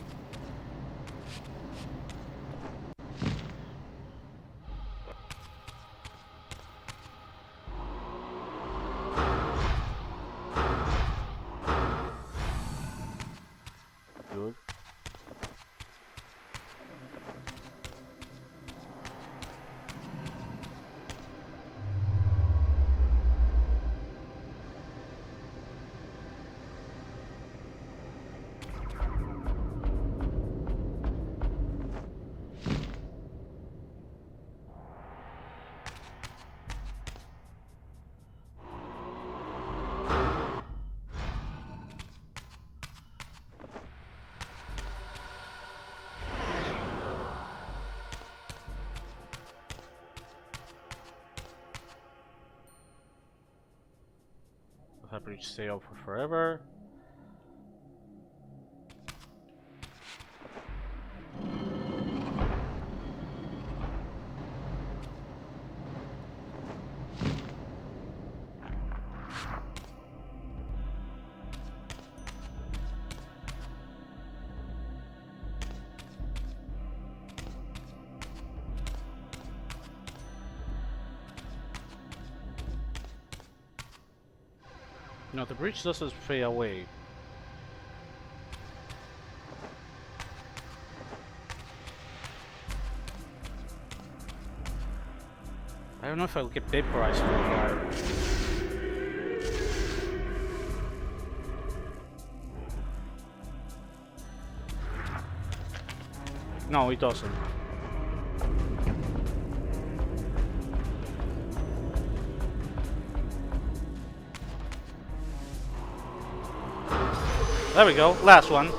Good. That bridge stay open forever. No, the bridge doesn't fade away. I don't know if I'll get vaporized from fire. No, it doesn't. There we go, last one.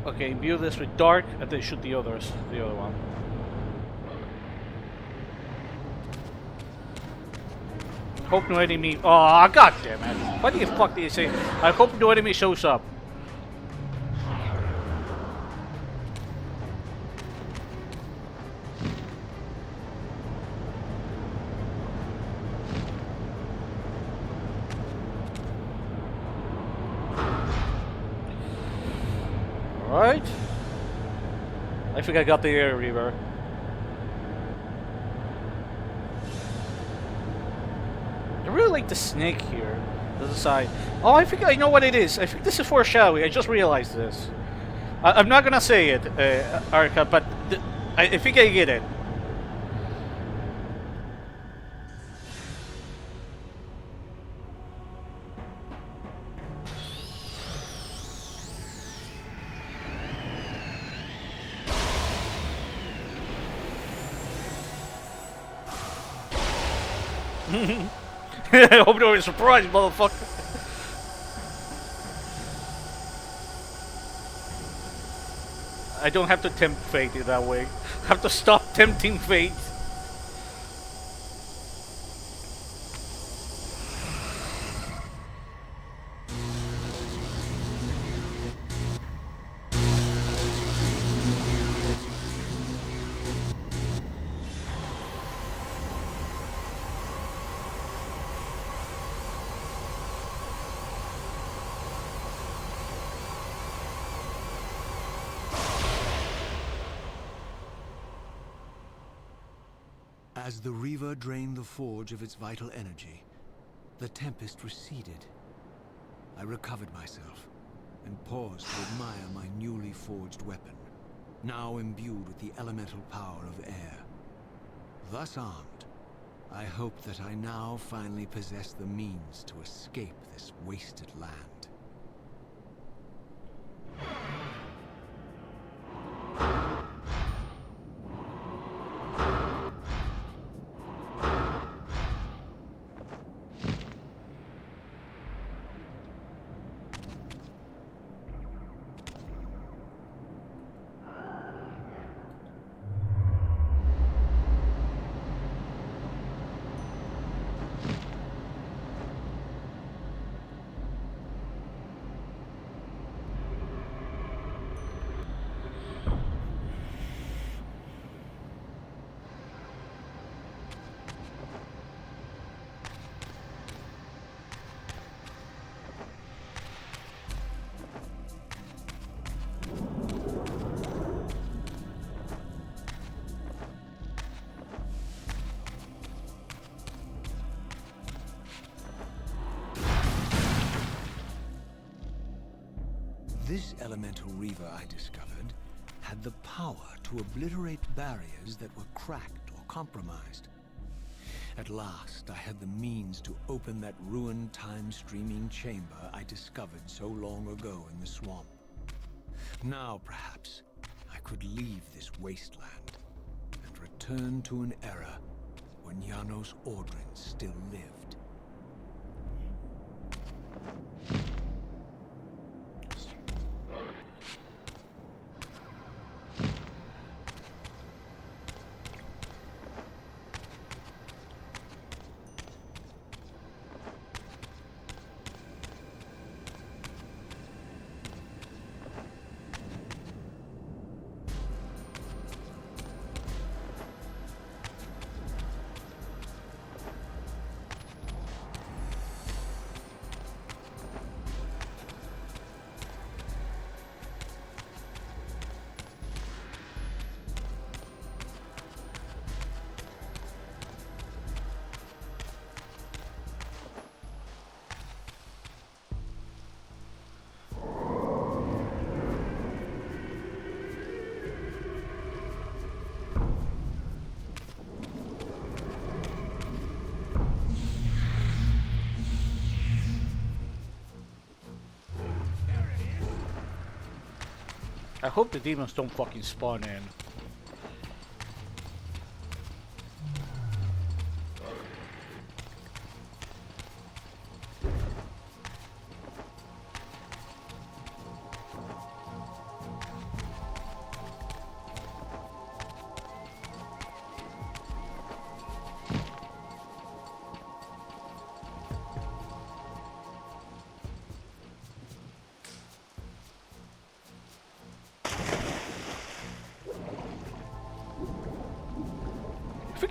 Okay, imbue this with dark and then shoot the other one. Hope no enemy. Oh, god damn it! What the fuck did you say? I hope no enemy shows up. Alright. I think I got the air Reaver. I really like the snake here. The side. Oh, I think I know what it is. I think this is foreshadowing. I just realized this. I'm not gonna say it, Arca, but I think I get it. I hope no one's surprised, motherfucker. I don't have to tempt fate in that way. I have to stop tempting fate. As the Reaver drained the forge of its vital energy, the tempest receded. I recovered myself and paused to admire my newly forged weapon, now imbued with the elemental power of air. Thus armed, I hoped that I now finally possess the means to escape this wasted land. This elemental Reaver I discovered had the power to obliterate barriers that were cracked or compromised. At last, I had the means to open that ruined time-streaming chamber I discovered so long ago in the swamp. Now, perhaps, I could leave this wasteland and return to an era when Janos Ordrin still lived. I hope the demons don't fucking spawn in.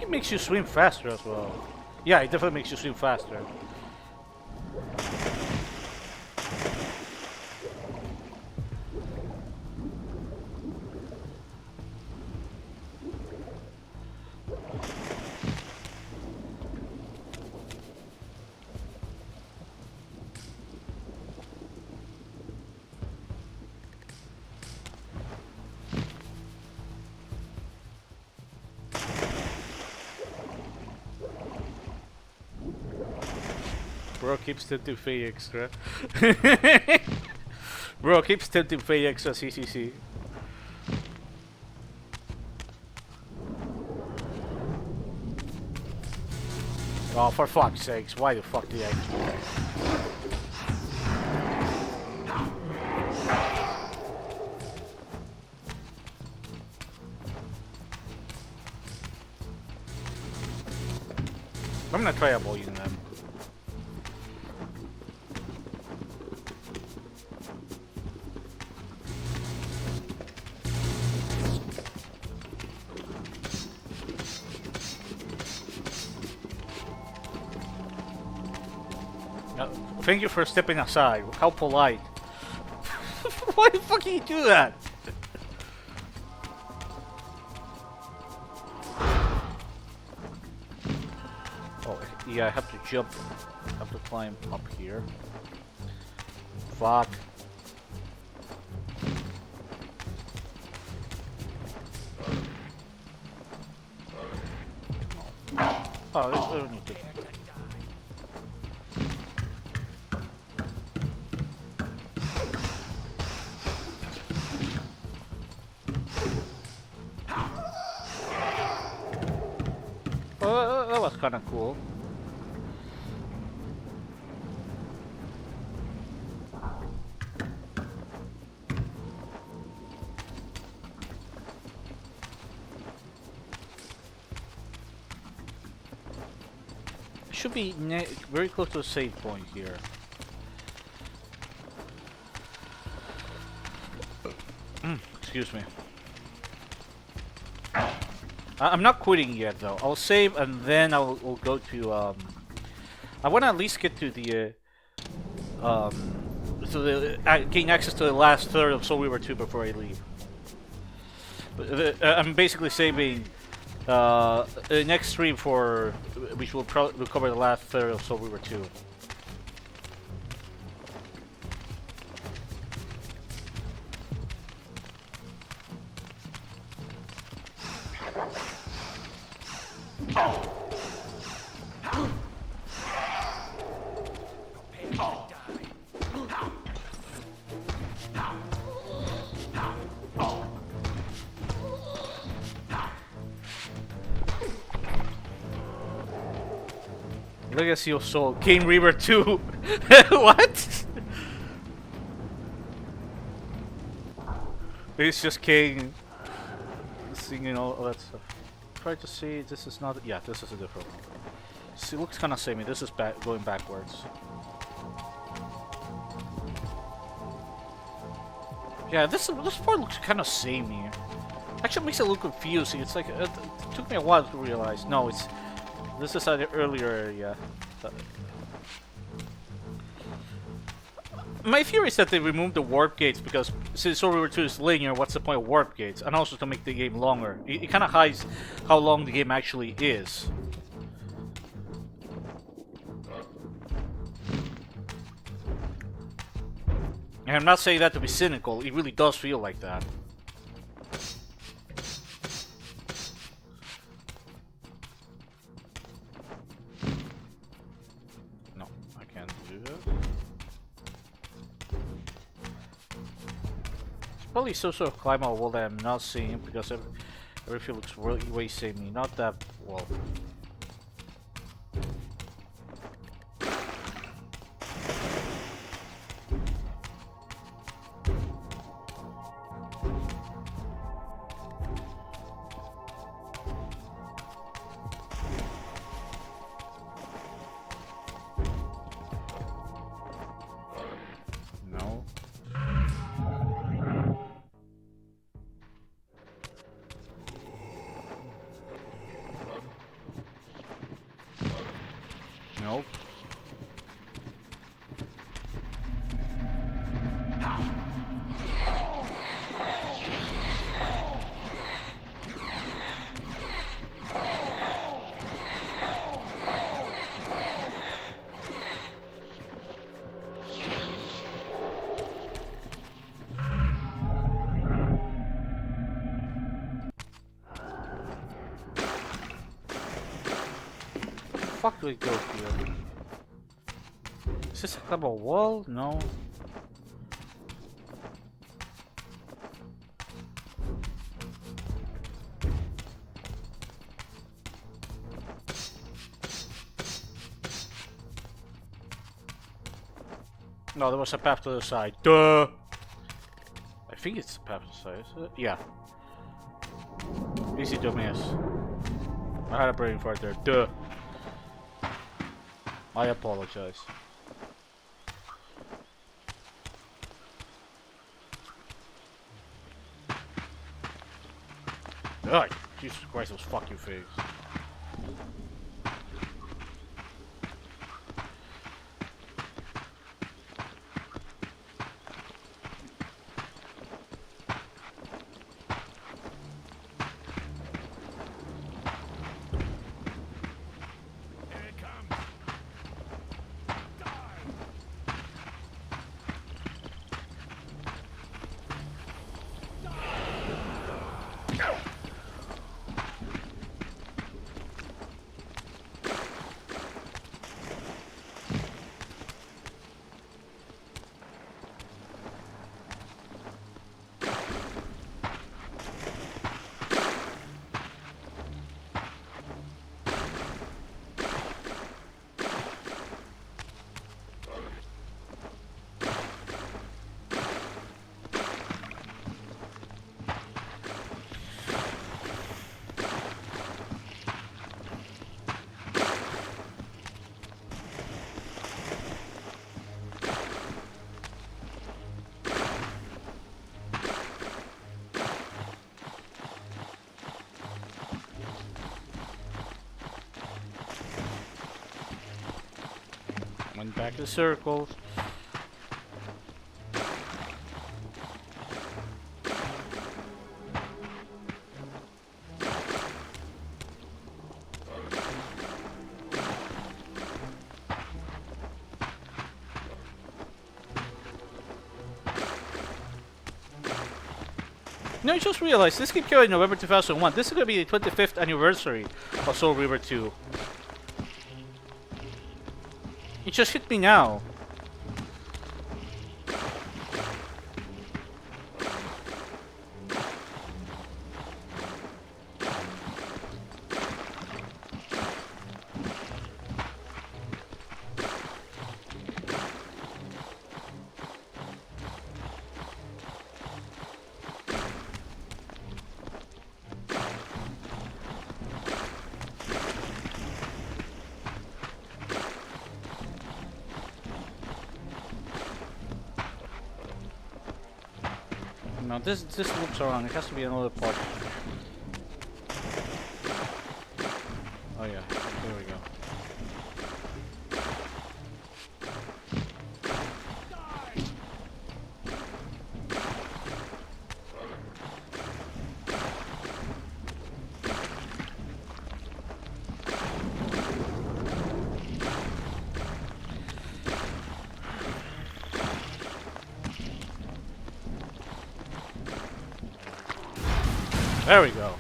it makes you swim faster as well. Yeah, it definitely makes you swim faster. Bro keeps tilting Faye extra. Bro keeps tilting Faye extra CCC. Oh, for fuck's sakes, why the fuck did I do that? I'm gonna try avoiding them. Thank you for stepping aside. How polite. Why the fuck do you do that? Oh, yeah, I have to jump. I have to climb up here. Fuck. Oh, I don't need to. That was kind of cool. Should be very close to a save point here. Excuse me. I'm not quitting yet though. I'll save and then I'll go to I want to at least get to the gain access to the last third of Soul Reaver 2 before I leave. But, I'm basically saving the next stream for which will cover the last third of Soul Reaver 2. Legacy of Soul, Kain Reaver 2. What? It's just Kain singing all that stuff. Try to see. This is not. Yeah, this is a different one. See, it looks kind of samey. This is going backwards. Yeah, this part looks kind of samey. Actually, makes it look confusing. It's like it took me a while to realize. No, it's. This is an earlier area. My theory is that they removed the warp gates because since Soul Reaver 2 is linear, what's the point of warp gates? And also to make the game longer. It kind of hides how long the game actually is. And I'm not saying that to be cynical, it really does feel like that. Probably some sort of climb out wall that I'm not seeing because everything looks really way samey. Not that well. Nope. Fuck do we go here? Is this a double wall? No. No, there was a path to the side. Duh! I think it's a path to the side, is it? Yeah. Easy to miss. I had a brain fart there. Duh! I apologize. Ugh, Jesus Christ, those fucking things. Went back to the circles. No, I just realized this game came out in November 2001. This is gonna be the 25th anniversary of Soul Reaver 2. It just hit me now. No, this loops around. It has to be another part. Oh yeah, here we go. There we go.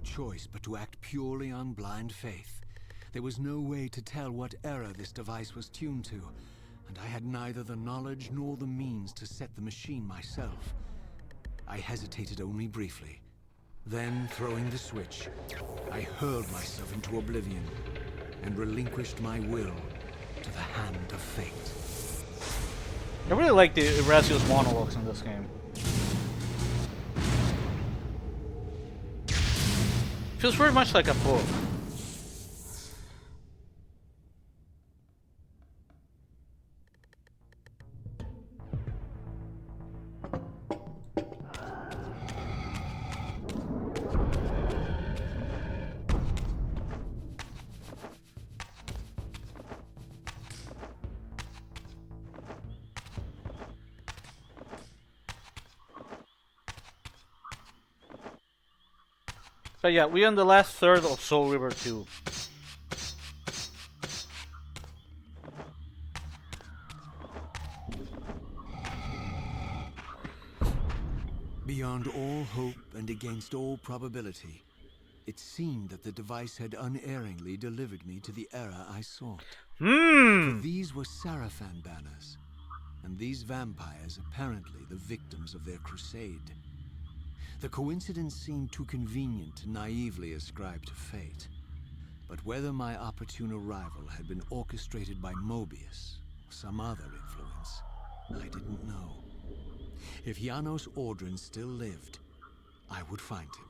choice but to act purely on blind faith. There was no way to tell what error this device was tuned to, and I had neither the knowledge nor the means to set the machine myself. I hesitated only briefly. Then, throwing the switch, I hurled myself into oblivion and relinquished my will to the hand of fate. I really like the Erasio's monologues in this game. Feels very much like a book. But yeah, we're on the last third of Soul River 2. Beyond all hope and against all probability, it seemed that the device had unerringly delivered me to the error I sought. For these were Sarafan banners, and these vampires apparently the victims of their crusade. The coincidence seemed too convenient to naively ascribe to fate. But whether my opportune arrival had been orchestrated by Mobius or some other influence, I didn't know. If Janos Ordrin still lived, I would find him.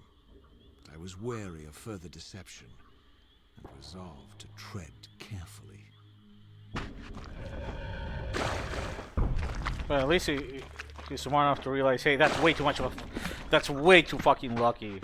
But I was wary of further deception and resolved to tread carefully. Well, at least he's smart enough to realize, hey, that's way too much of a... That's way too fucking lucky.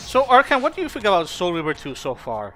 So, Arkan, what do you think about Soul River 2 so far?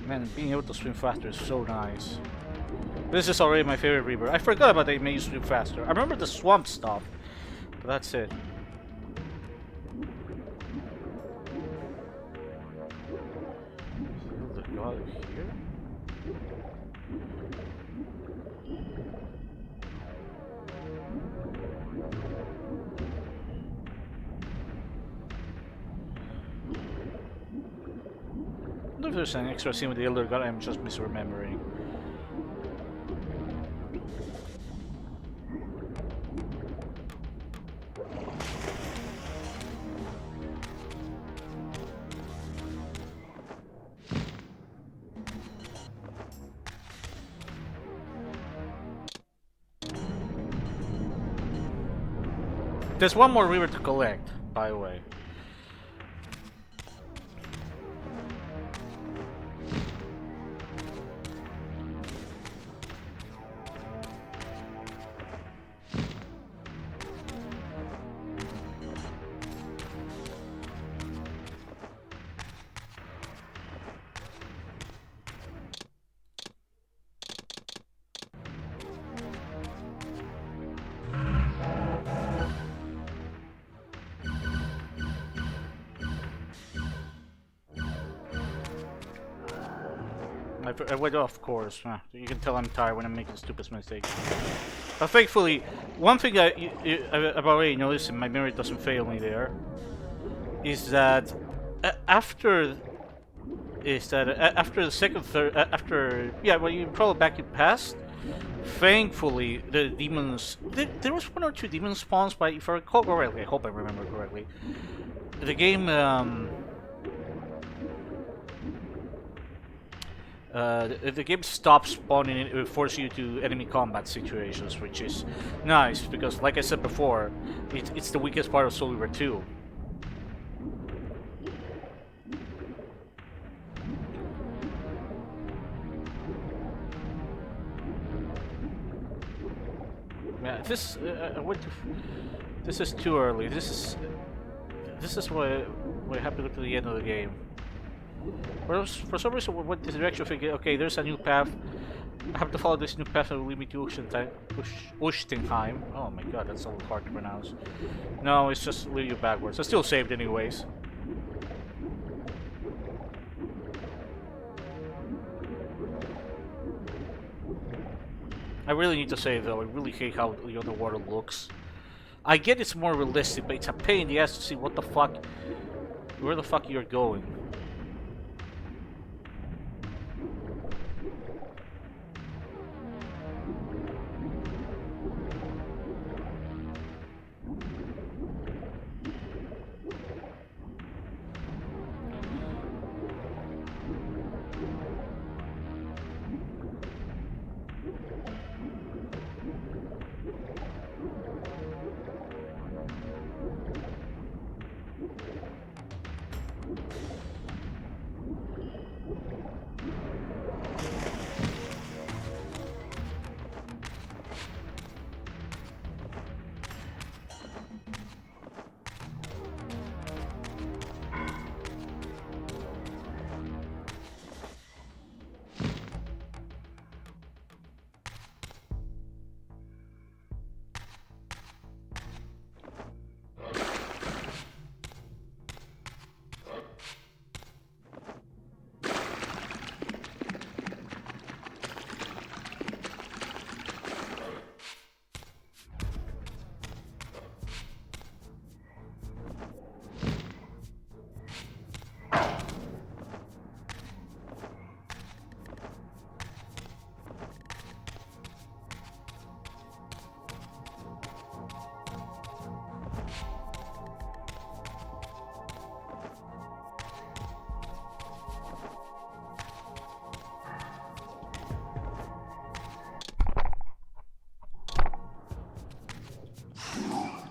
Man, being able to swim faster is so nice. This is already my favorite Reaver. I forgot about they made you swim faster. I remember the swamp stuff, but that's it. Heal the god here? I wonder if there's an extra scene with the Elder God I'm just misremembering. There's one more Reaver to collect, by the way. I went off course. You can tell I'm tired when I'm making stupid mistakes. But thankfully, one thing I've already noticed, and my memory doesn't fail me there, is that after after the second, third, after when you crawl back in past, thankfully the demons there was one or two demon spawns, but if I recall correctly, I hope I remember correctly, the game the game stops spawning and it forces you to enemy combat situations, which is nice because, like I said before, it's the weakest part of Soul Reaver 2. Yeah, this is too early. This is why we have to go to the end of the game. For some reason, what this direction figure? Okay, there's a new path. I have to follow this new path that will lead me to Ushtenheim. Oh my god, that's so hard to pronounce. No, it's just lead you backwards. I still saved anyways. I really need to save though. I really hate how the underwater looks. I get it's more realistic, but it's a pain in the ass to see what the fuck, where the fuck you're going.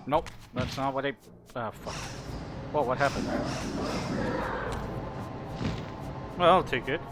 Nope, that's not what I... Ah, fuck. Whoa, what happened? Well, I'll take it.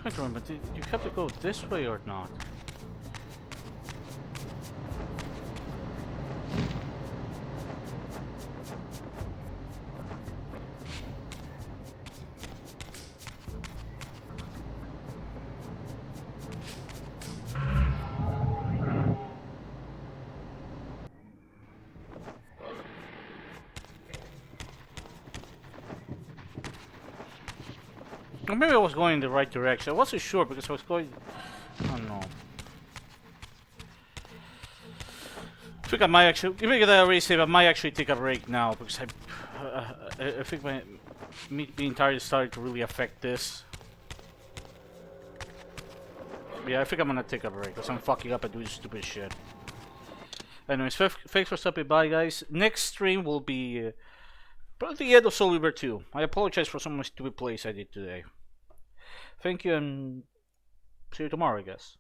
I don't remember, did you have to go this way or not? Or maybe I was going in the right direction. I wasn't sure because I was going... I don't know. I think I might actually... Even if I already saved, I might actually take a break now because I think me being tired is starting to really affect this. Yeah, I think I'm gonna take a break because I'm fucking up and doing stupid shit. Anyways, thanks for stopping by, guys. Next stream will be probably the end of Soul Reaver 2. I apologize for some of my stupid plays I did today. Thank you and see you tomorrow, I guess.